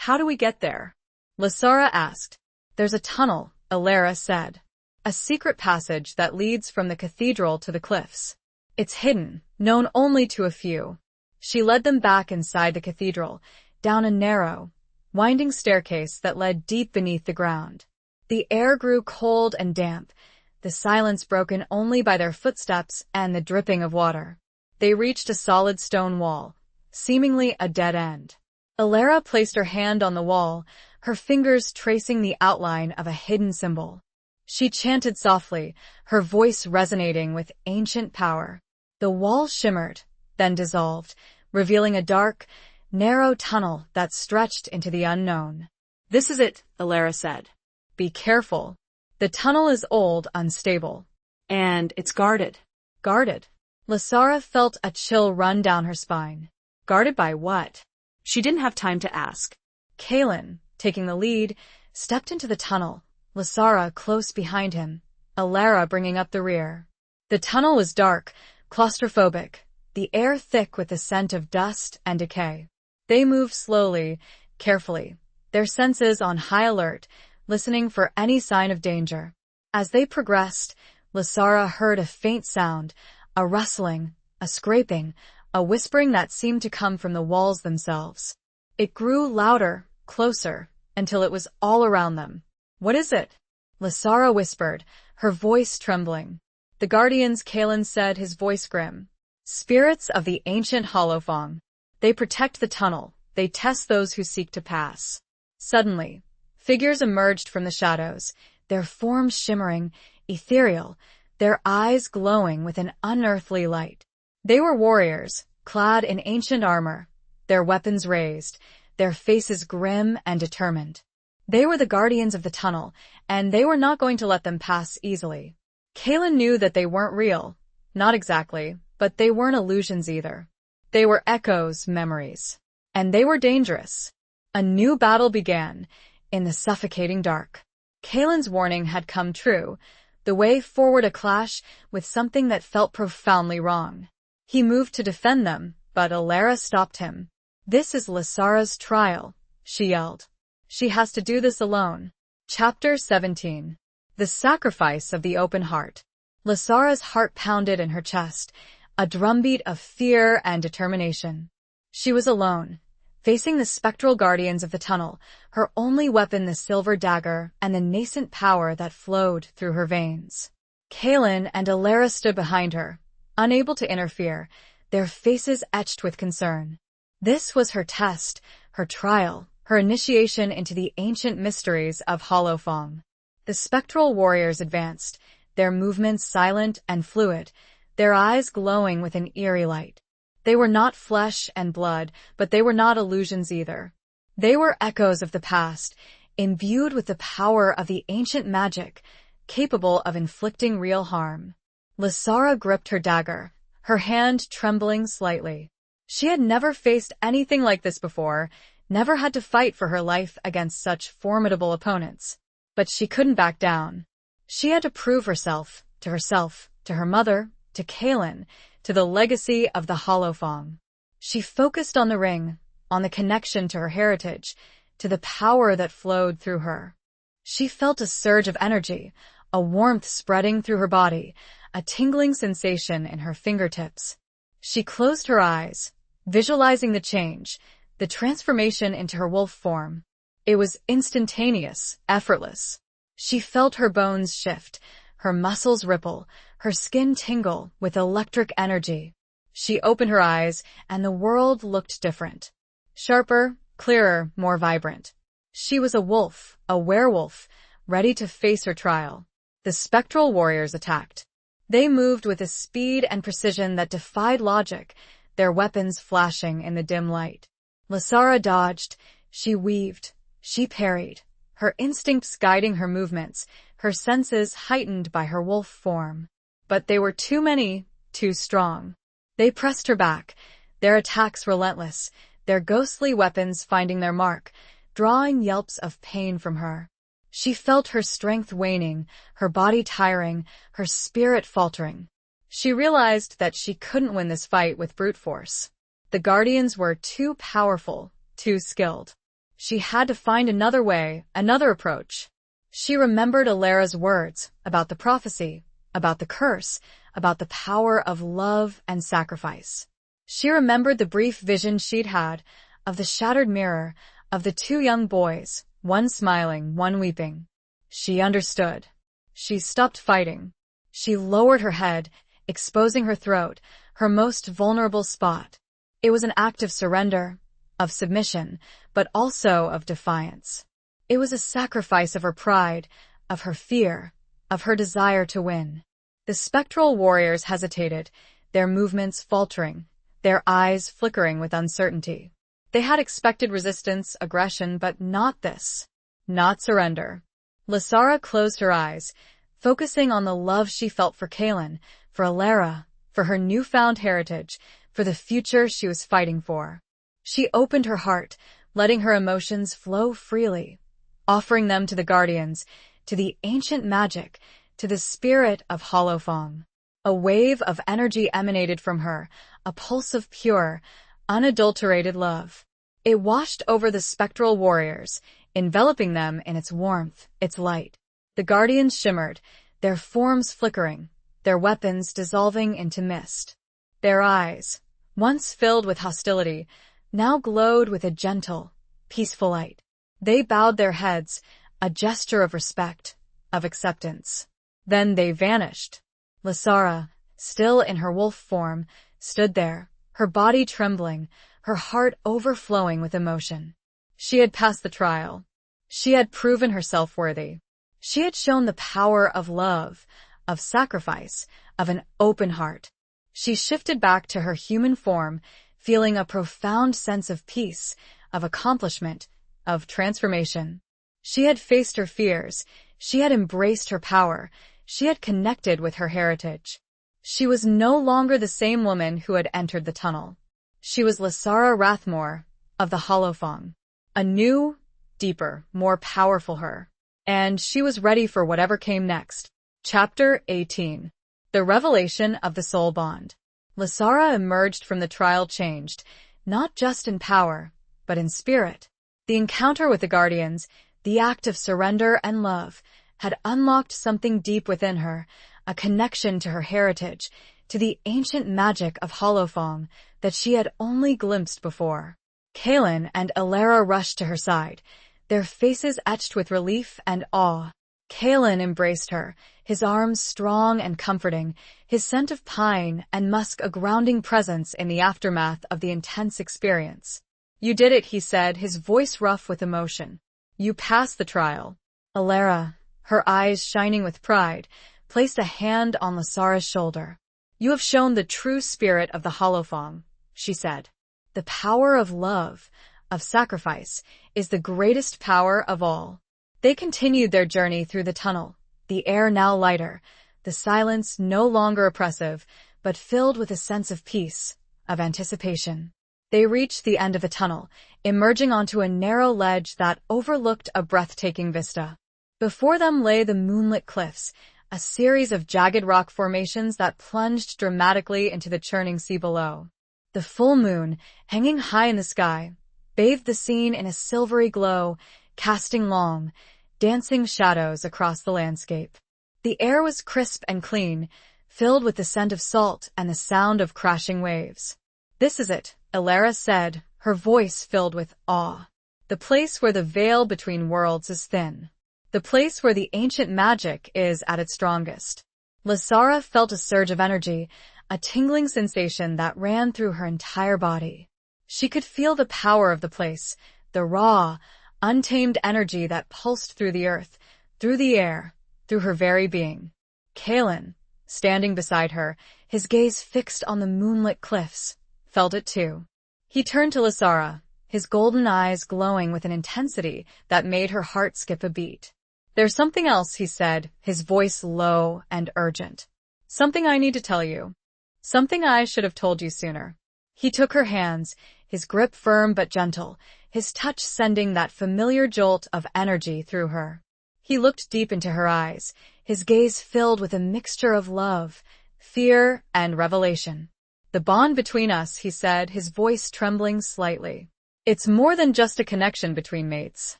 "How do we get there?" Lasara asked. "There's a tunnel," Alara said. "A secret passage that leads from the cathedral to the cliffs. It's hidden, known only to a few." She led them back inside the cathedral, down a narrow, winding staircase that led deep beneath the ground. The air grew cold and damp, the silence broken only by their footsteps and the dripping of water. They reached a solid stone wall, seemingly a dead end. Alara placed her hand on the wall, her fingers tracing the outline of a hidden symbol. She chanted softly, her voice resonating with ancient power. The wall shimmered, then dissolved, revealing a dark, narrow tunnel that stretched into the unknown. "This is it," Alara said. "Be careful. The tunnel is old, unstable." "And it's guarded." "Guarded?" Lasara felt a chill run down her spine. Guarded by what? She didn't have time to ask. Kalen, taking the lead, stepped into the tunnel, Lasara close behind him, Alara bringing up the rear. The tunnel was dark, claustrophobic, the air thick with the scent of dust and decay. They moved slowly, carefully, their senses on high alert, listening for any sign of danger. As they progressed, Lasara heard a faint sound, a rustling, a scraping, a whispering that seemed to come from the walls themselves. It grew louder, closer, until it was all around them. "What is it?" Lasara whispered, her voice trembling. "The guardians," Kalen said, his voice grim. "Spirits of the ancient Holofong. They protect the tunnel, they test those who seek to pass." Suddenly, figures emerged from the shadows, their forms shimmering, ethereal, their eyes glowing with an unearthly light. They were warriors, clad in ancient armor, their weapons raised, their faces grim and determined. They were the guardians of the tunnel, and they were not going to let them pass easily. Kalen knew that they weren't real. Not exactly, but they weren't illusions either. They were echoes, memories. And they were dangerous. A new battle began, in the suffocating dark. Kalen's warning had come true, the way forward a clash with something that felt profoundly wrong. He moved to defend them, but Alara stopped him. "This is Lasara's trial," she yelled. "She has to do this alone." Chapter 17. The Sacrifice of the Open Heart. Lasara's heart pounded in her chest, a drumbeat of fear and determination. She was alone, facing the spectral guardians of the tunnel, her only weapon the silver dagger and the nascent power that flowed through her veins. Kalen and Alara stood behind her, unable to interfere, their faces etched with concern. This was her test, her trial, her initiation into the ancient mysteries of Holofong. The spectral warriors advanced, their movements silent and fluid, their eyes glowing with an eerie light. They were not flesh and blood, but they were not illusions either. They were echoes of the past, imbued with the power of the ancient magic, capable of inflicting real harm. Lasara gripped her dagger, her hand trembling slightly. She had never faced anything like this before, never had to fight for her life against such formidable opponents. But she couldn't back down. She had to prove herself, to her mother, to Kalen, to the legacy of the Holofong. She focused on the ring, on the connection to her heritage, to the power that flowed through her. She felt a surge of energy, a warmth spreading through her body, a tingling sensation in her fingertips. She closed her eyes, visualizing the change, the transformation into her wolf form. It was instantaneous, effortless. She felt her bones shift, her muscles ripple, her skin tingle with electric energy. She opened her eyes, and the world looked different. Sharper, clearer, more vibrant. She was a wolf, a werewolf, ready to face her trial. The spectral warriors attacked. They moved with a speed and precision that defied logic, their weapons flashing in the dim light. Lysara dodged, she weaved, she parried, her instincts guiding her movements, her senses heightened by her wolf form. But they were too many, too strong. They pressed her back, their attacks relentless, their ghostly weapons finding their mark, drawing yelps of pain from her. She felt her strength waning, her body tiring, her spirit faltering. She realized that she couldn't win this fight with brute force. The Guardians were too powerful, too skilled. She had to find another way, another approach. She remembered Alara's words about the prophecy, about the curse, about the power of love and sacrifice. She remembered the brief vision she'd had of the shattered mirror, of the two young boys, one smiling, one weeping. She understood. She stopped fighting. She lowered her head, exposing her throat, her most vulnerable spot. It was an act of surrender, of submission, but also of defiance. It was a sacrifice of her pride, of her fear, of her desire to win. The spectral warriors hesitated, their movements faltering, their eyes flickering with uncertainty. They had expected resistance, aggression, but not this. Not surrender. Lysara closed her eyes, focusing on the love she felt for Kaelin, for Alara, for her newfound heritage, for the future she was fighting for. She opened her heart, letting her emotions flow freely, offering them to the Guardians, to the ancient magic, to the spirit of Holofong. A wave of energy emanated from her, a pulse of pure, unadulterated love. It washed over the spectral warriors, enveloping them in its warmth, its light. The Guardians shimmered, their forms flickering, their weapons dissolving into mist. Their eyes, once filled with hostility, now glowed with a gentle, peaceful light. They bowed their heads, a gesture of respect, of acceptance. Then they vanished. Lysara, still in her wolf form, stood there, her body trembling, her heart overflowing with emotion. She had passed the trial. She had proven herself worthy. She had shown the power of love, of sacrifice, of an open heart. She shifted back to her human form, feeling a profound sense of peace, of accomplishment, of transformation. She had faced her fears. She had embraced her power. She had connected with her heritage. She was no longer the same woman who had entered the tunnel. She was Lysara Rathmore of the Holofong. A new, deeper, more powerful her. And she was ready for whatever came next. Chapter 18. The Revelation of the Soul Bond. Lysara emerged from the trial changed, not just in power, but in spirit. The encounter with the Guardians, the act of surrender and love, had unlocked something deep within her, a connection to her heritage, to the ancient magic of Holofong that she had only glimpsed before. Kaelin and Alara rushed to her side, their faces etched with relief and awe. Kaelin embraced her, his arms strong and comforting, his scent of pine and musk a grounding presence in the aftermath of the intense experience. "You did it," he said, his voice rough with emotion. "You passed the trial." Alara, her eyes shining with pride, placed a hand on Lysara's shoulder. "You have shown the true spirit of the Holofong," she said. "The power of love, of sacrifice, is the greatest power of all." They continued their journey through the tunnel, the air now lighter, the silence no longer oppressive, but filled with a sense of peace, of anticipation. They reached the end of the tunnel, emerging onto a narrow ledge that overlooked a breathtaking vista. Before them lay the moonlit cliffs, a series of jagged rock formations that plunged dramatically into the churning sea below. The full moon, hanging high in the sky, bathed the scene in a silvery glow, casting long, dancing shadows across the landscape. The air was crisp and clean, filled with the scent of salt and the sound of crashing waves. "This is it," Alara said, her voice filled with awe. The place where the veil between worlds is thin. The place where the ancient magic is at its strongest. Lasara felt a surge of energy, a tingling sensation that ran through her entire body. She could feel the power of the place, the raw, untamed energy that pulsed through the earth, through the air, through her very being. Kalen, standing beside her, his gaze fixed on the moonlit cliffs, felt it too. He turned to Lasara, his golden eyes glowing with an intensity that made her heart skip a beat. "There's something else," he said, his voice low and urgent. "Something I need to tell you. Something I should have told you sooner." He took her hands, his grip firm but gentle, his touch sending that familiar jolt of energy through her. He looked deep into her eyes, his gaze filled with a mixture of love, fear, and revelation. "The bond between us," he said, his voice trembling slightly. "It's more than just a connection between mates.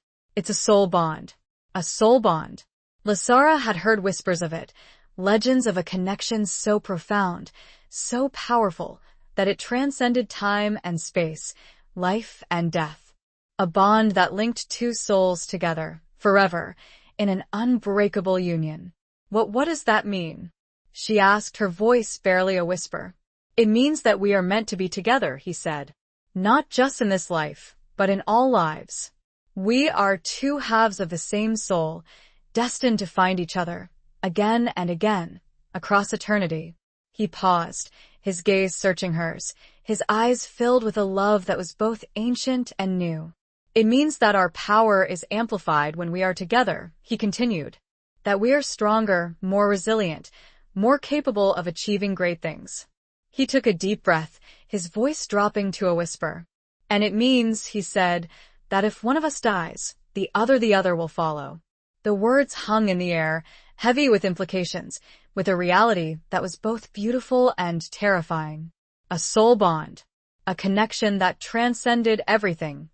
It's a soul bond. A soul bond." Lasara had heard whispers of it, legends of a connection so profound, so powerful, that it transcended time and space, life and death. A bond that linked two souls together, forever, in an unbreakable union. What does that mean?" she asked, her voice barely a whisper. "It means that we are meant to be together," he said. "Not just in this life, but in all lives. We are two halves of the same soul, destined to find each other, again and again, across eternity." He paused, his gaze searching hers, his eyes filled with a love that was both ancient and new. "It means that our power is amplified when we are together," he continued. "That we are stronger, more resilient, more capable of achieving great things." He took a deep breath, his voice dropping to a whisper. "And it means," he said, "that if one of us dies, the other will follow." The words hung in the air, heavy with implications, with a reality that was both beautiful and terrifying. A soul bond. A connection that transcended everything,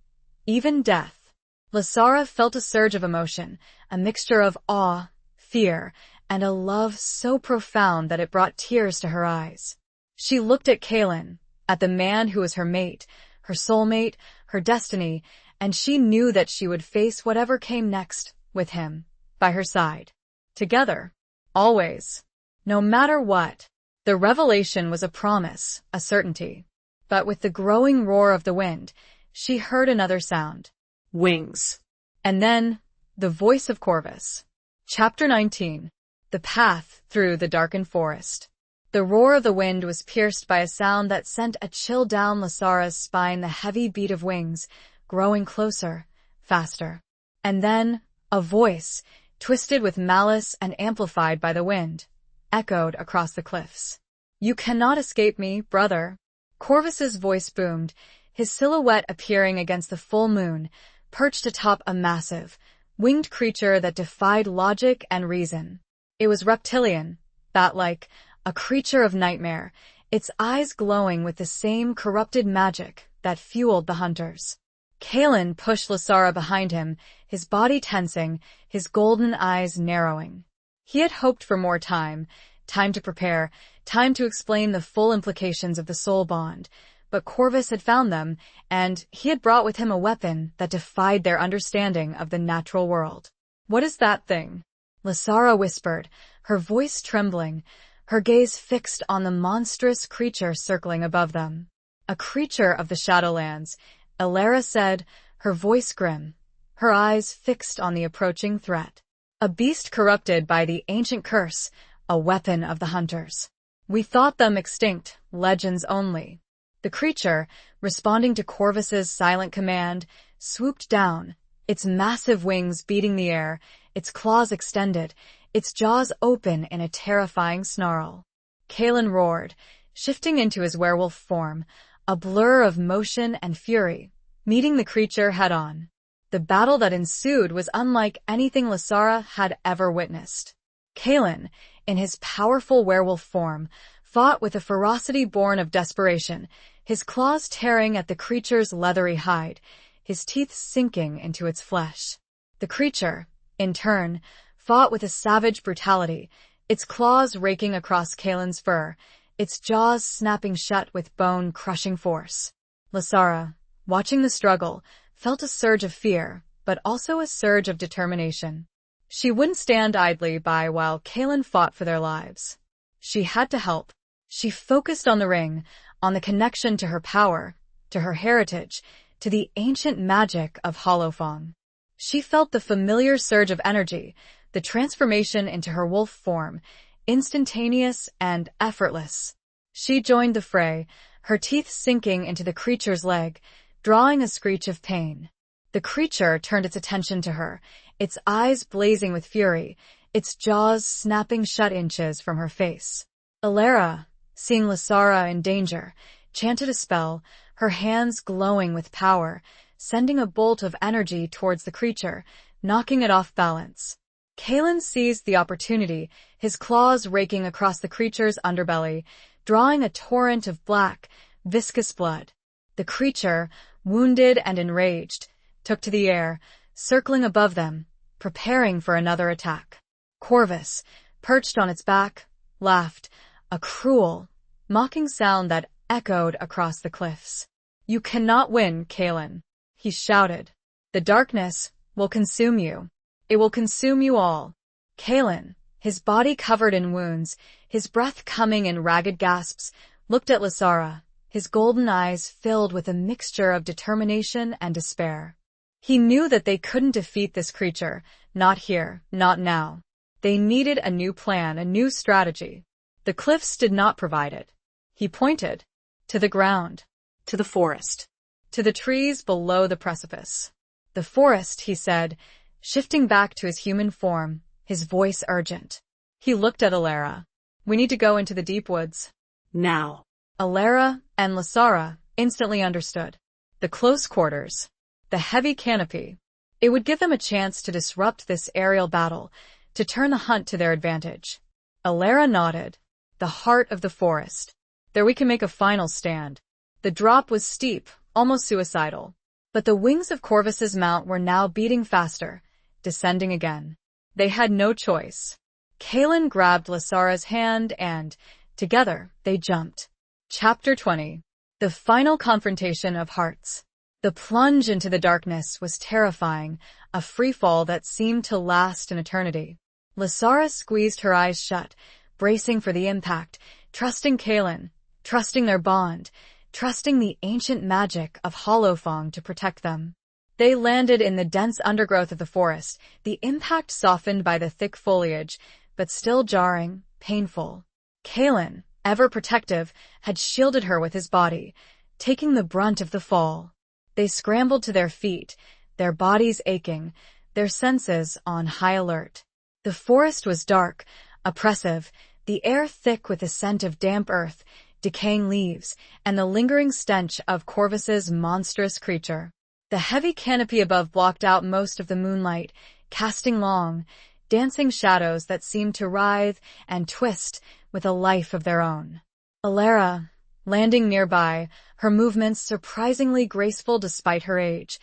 even death. Lasara felt a surge of emotion, a mixture of awe, fear, and a love so profound that it brought tears to her eyes. She looked at Kalen, at the man who was her mate, her soulmate, her destiny, and she knew that she would face whatever came next, with him, by her side. Together. Always. No matter what. The revelation was a promise, a certainty. But with the growing roar of the wind, she heard another sound. Wings. And then, the voice of Corvus. Chapter 19. The Path Through the Darkened Forest. The roar of the wind was pierced by a sound that sent a chill down Lasara's spine, the heavy beat of wings, growing closer, faster. And then, a voice, twisted with malice and amplified by the wind, echoed across the cliffs. "You cannot escape me, brother." Corvus's voice boomed, his silhouette appearing against the full moon, perched atop a massive, winged creature that defied logic and reason. It was reptilian, bat-like, a creature of nightmare, its eyes glowing with the same corrupted magic that fueled the hunters. Kalen pushed Lasara behind him, his body tensing, his golden eyes narrowing. He had hoped for more time to prepare, time to explain the full implications of the soul bond, but Corvus had found them, and he had brought with him a weapon that defied their understanding of the natural world. "What is that thing?" Lasara whispered, her voice trembling, her gaze fixed on the monstrous creature circling above them. "A creature of the Shadowlands," Elara said, her voice grim, her eyes fixed on the approaching threat. "A beast corrupted by the ancient curse, a weapon of the hunters. We thought them extinct, legends only." The creature, responding to Corvus's silent command, swooped down, its massive wings beating the air, its claws extended, its jaws open in a terrifying snarl. Kalen roared, shifting into his werewolf form, a blur of motion and fury, meeting the creature head-on. The battle that ensued was unlike anything Lasara had ever witnessed. Kalen, in his powerful werewolf form, fought with a ferocity born of desperation, his claws tearing at the creature's leathery hide, his teeth sinking into its flesh. The creature, in turn, fought with a savage brutality, its claws raking across Kalen's fur, its jaws snapping shut with bone-crushing force. Lasara, watching the struggle, felt a surge of fear, but also a surge of determination. She wouldn't stand idly by while Kaelin fought for their lives. She had to help. She focused on the ring, on the connection to her power, to her heritage, to the ancient magic of Holofong. She felt the familiar surge of energy, the transformation into her wolf form, instantaneous and effortless. She joined the fray, her teeth sinking into the creature's leg, drawing a screech of pain. The creature turned its attention to her, its eyes blazing with fury, its jaws snapping shut inches from her face. Alara, seeing Lysara in danger, chanted a spell, her hands glowing with power, sending a bolt of energy towards the creature, knocking it off balance. Kaelin seized the opportunity, his claws raking across the creature's underbelly, drawing a torrent of black, viscous blood. The creature, wounded and enraged, took to the air, circling above them, preparing for another attack. Corvus, perched on its back, laughed, a cruel, mocking sound that echoed across the cliffs. "You cannot win, Kaelin," he shouted. "The darkness will consume you. It will consume you all." Kaelin, his body covered in wounds, his breath coming in ragged gasps, looked at Lysara, his golden eyes filled with a mixture of determination and despair. He knew that they couldn't defeat this creature, not here, not now. They needed a new plan, a new strategy. The cliffs did not provide it. He pointed. To the ground. To the forest. To the trees below the precipice. "The forest," he said, shifting back to his human form, his voice urgent. He looked at Alara. "We need to go into the deep woods." Now. Alara and Lysara instantly understood. The close quarters. The heavy canopy. It would give them a chance to disrupt this aerial battle, to turn the hunt to their advantage. Alara nodded. "The heart of the forest. There we can make a final stand." The drop was steep, almost suicidal. But the wings of Corvus's mount were now beating faster, descending again. They had no choice. Kaelin grabbed Lysara's hand and, together, they jumped. Chapter 20. The final confrontation of hearts. The plunge into the darkness was terrifying, a freefall that seemed to last an eternity. Lysara squeezed her eyes shut, bracing for the impact, trusting Kaelin, trusting their bond, trusting the ancient magic of Holofong to protect them. They landed in the dense undergrowth of the forest, the impact softened by the thick foliage, but still jarring, painful. Kaelin, ever protective, had shielded her with his body, taking the brunt of the fall. They scrambled to their feet, their bodies aching, their senses on high alert. The forest was dark, oppressive, the air thick with the scent of damp earth, decaying leaves, and the lingering stench of Corvus's monstrous creature. The heavy canopy above blocked out most of the moonlight, casting long, dancing shadows that seemed to writhe and twist with a life of their own. Alara, landing nearby, her movements surprisingly graceful despite her age,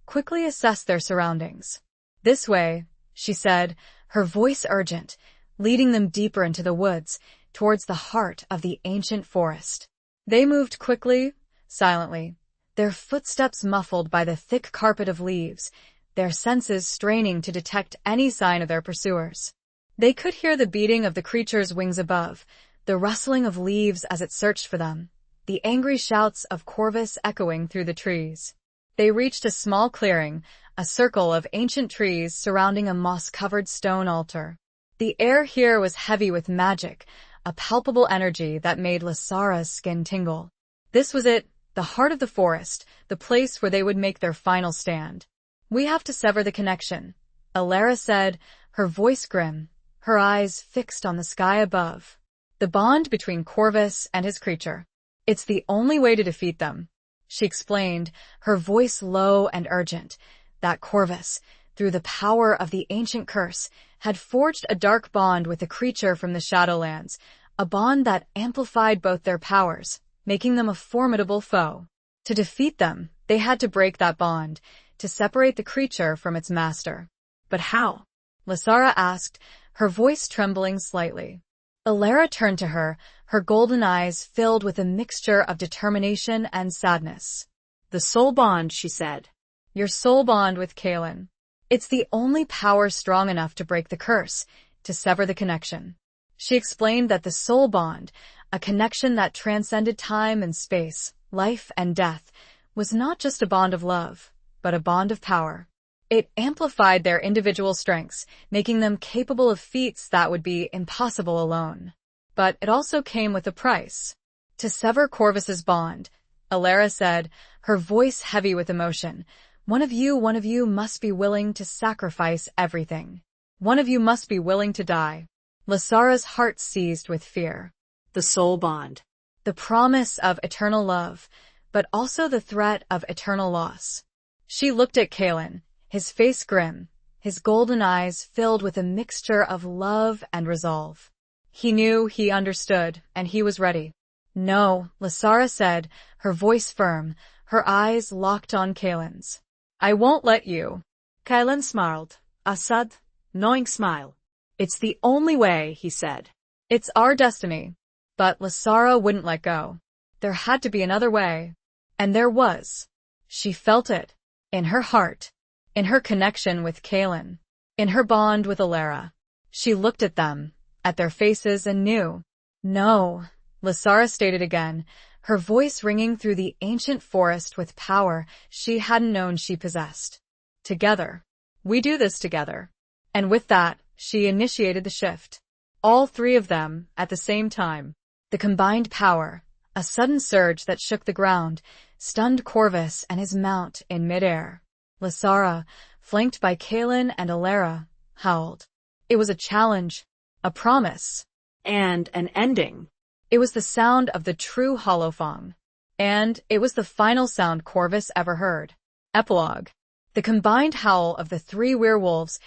quickly assessed their surroundings. "This way," she said, her voice urgent, leading them deeper into the woods, towards the heart of the ancient forest. They moved quickly, silently, their footsteps muffled by the thick carpet of leaves, their senses straining to detect any sign of their pursuers. They could hear the beating of the creature's wings above, the rustling of leaves as it searched for them, the angry shouts of Corvus echoing through the trees. They reached a small clearing, a circle of ancient trees surrounding a moss-covered stone altar. The air here was heavy with magic, a palpable energy that made Lysara's skin tingle. This was it, the heart of the forest, the place where they would make their final stand. "We have to sever the connection," Alara said, her voice grim, her eyes fixed on the sky above. "The bond between Corvus and his creature. It's the only way to defeat them," she explained, her voice low and urgent. That Corvus, through the power of the ancient curse, had forged a dark bond with the creature from the Shadowlands, a bond that amplified both their powers, making them a formidable foe. To defeat them, they had to break that bond, to separate the creature from its master. But how? Lysara asked, her voice trembling slightly. Alara turned to her, her golden eyes filled with a mixture of determination and sadness. "The soul bond," she said. your soul bond with Kaelin. It's the only power strong enough to break the curse, to sever the connection. She explained that the soul bond, a connection that transcended time and space, life and death, was not just a bond of love, but a bond of power. It amplified their individual strengths, making them capable of feats that would be impossible alone. But it also came with a price. To sever Corvus's bond, Alara said, her voice heavy with emotion, one of you must be willing to sacrifice everything. One of you must be willing to die. Lysara's heart seized with fear. The soul bond. The promise of eternal love, but also the threat of eternal loss. She looked at Kaelin, his face grim, his golden eyes filled with a mixture of love and resolve. He knew, he understood, and he was ready. No, Lysara said, her voice firm, her eyes locked on Kaelin's. I won't let you. Kaelin smiled, a sad, knowing smile. It's the only way, he said. It's our destiny. But Lysara wouldn't let go. There had to be another way. And there was. She felt it. In her heart. In her connection with Kaelin. In her bond with Alara. She looked at them, at their faces, and knew. No, Lysara stated again, her voice ringing through the ancient forest with power she hadn't known she possessed. Together. We do this together. And with that, she initiated the shift. All three of them, at the same time. The combined power, a sudden surge that shook the ground, stunned Corvus and his mount in midair. Lysara, flanked by Kaelin and Alara, howled. It was a challenge, a promise. And an ending. It was the sound of the true holophong. And it was the final sound Corvus ever heard. Epilogue. The combined howl of the three werewolves,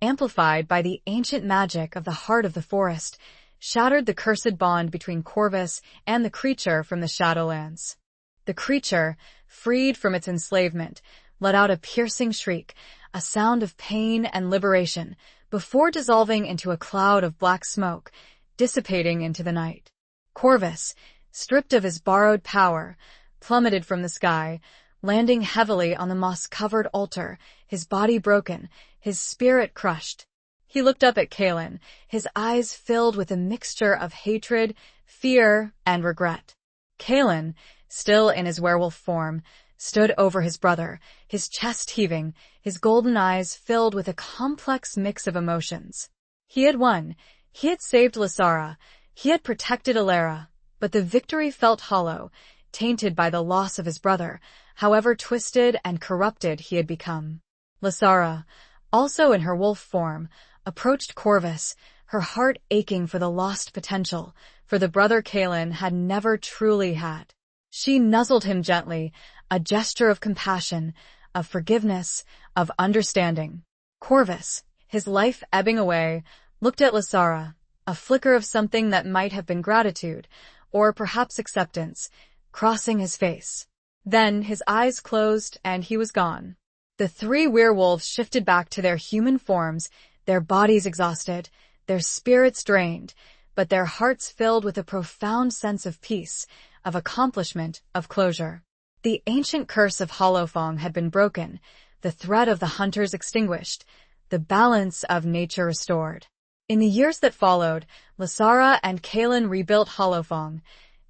amplified by the ancient magic of the heart of the forest, shattered the cursed bond between Corvus and the creature from the Shadowlands. The creature, freed from its enslavement, let out a piercing shriek, a sound of pain and liberation, before dissolving into a cloud of black smoke, dissipating into the night. Corvus, stripped of his borrowed power, plummeted from the sky, landing heavily on the moss-covered altar, his body broken, his spirit crushed. He looked up at Kaelin, his eyes filled with a mixture of hatred, fear, and regret. Kaelin, still in his werewolf form, stood over his brother, his chest heaving, his golden eyes filled with a complex mix of emotions. He had won. He had saved Lysara. He had protected Alara. But the victory felt hollow, tainted by the loss of his brother, however twisted and corrupted he had become. Lysara, also in her wolf form, approached Corvus, her heart aching for the lost potential, for the brother Kaelin had never truly had. She nuzzled him gently, a gesture of compassion, of forgiveness, of understanding. Corvus, his life ebbing away, looked at Lysara, a flicker of something that might have been gratitude, or perhaps acceptance, crossing his face. Then his eyes closed and he was gone. The three werewolves shifted back to their human forms, their bodies exhausted, their spirits drained, but their hearts filled with a profound sense of peace, of accomplishment, of closure. The ancient curse of holophong had been broken, the threat of the hunters extinguished, the balance of nature restored. In the years that followed, Lysara and Kaelin rebuilt holophong,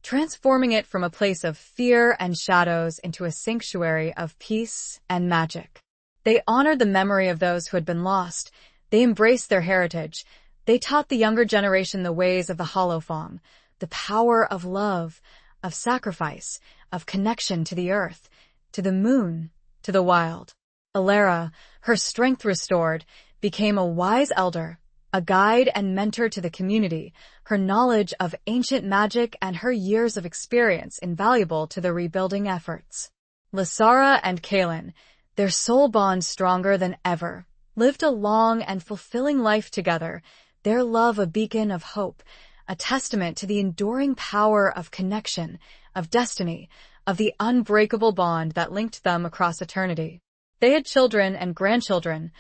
transforming it from a place of fear and shadows into a sanctuary of peace and magic. They honored the memory of those who had been lost. They embraced their heritage. They taught the younger generation the ways of the holophong, the power of love, of sacrifice, of connection to the earth, to the moon, to the wild. Alara, her strength restored, became a wise elder, a guide and mentor to the community, her knowledge of ancient magic and her years of experience invaluable to the rebuilding efforts. Lysara and Kaelin, their soul bond stronger than ever, lived a long and fulfilling life together, their love a beacon of hope, a testament to the enduring power of connection, of destiny, of the unbreakable bond that linked them across eternity. They had children and grandchildren,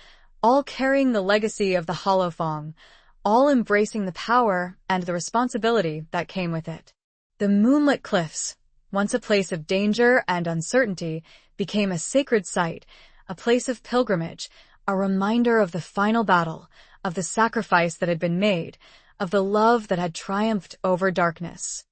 all carrying the legacy of the holophong, all embracing the power and the responsibility that came with it. The moonlit cliffs, once a place of danger and uncertainty, became a sacred site, a place of pilgrimage, a reminder of the final battle, of the sacrifice that had been made, of the love that had triumphed over darkness.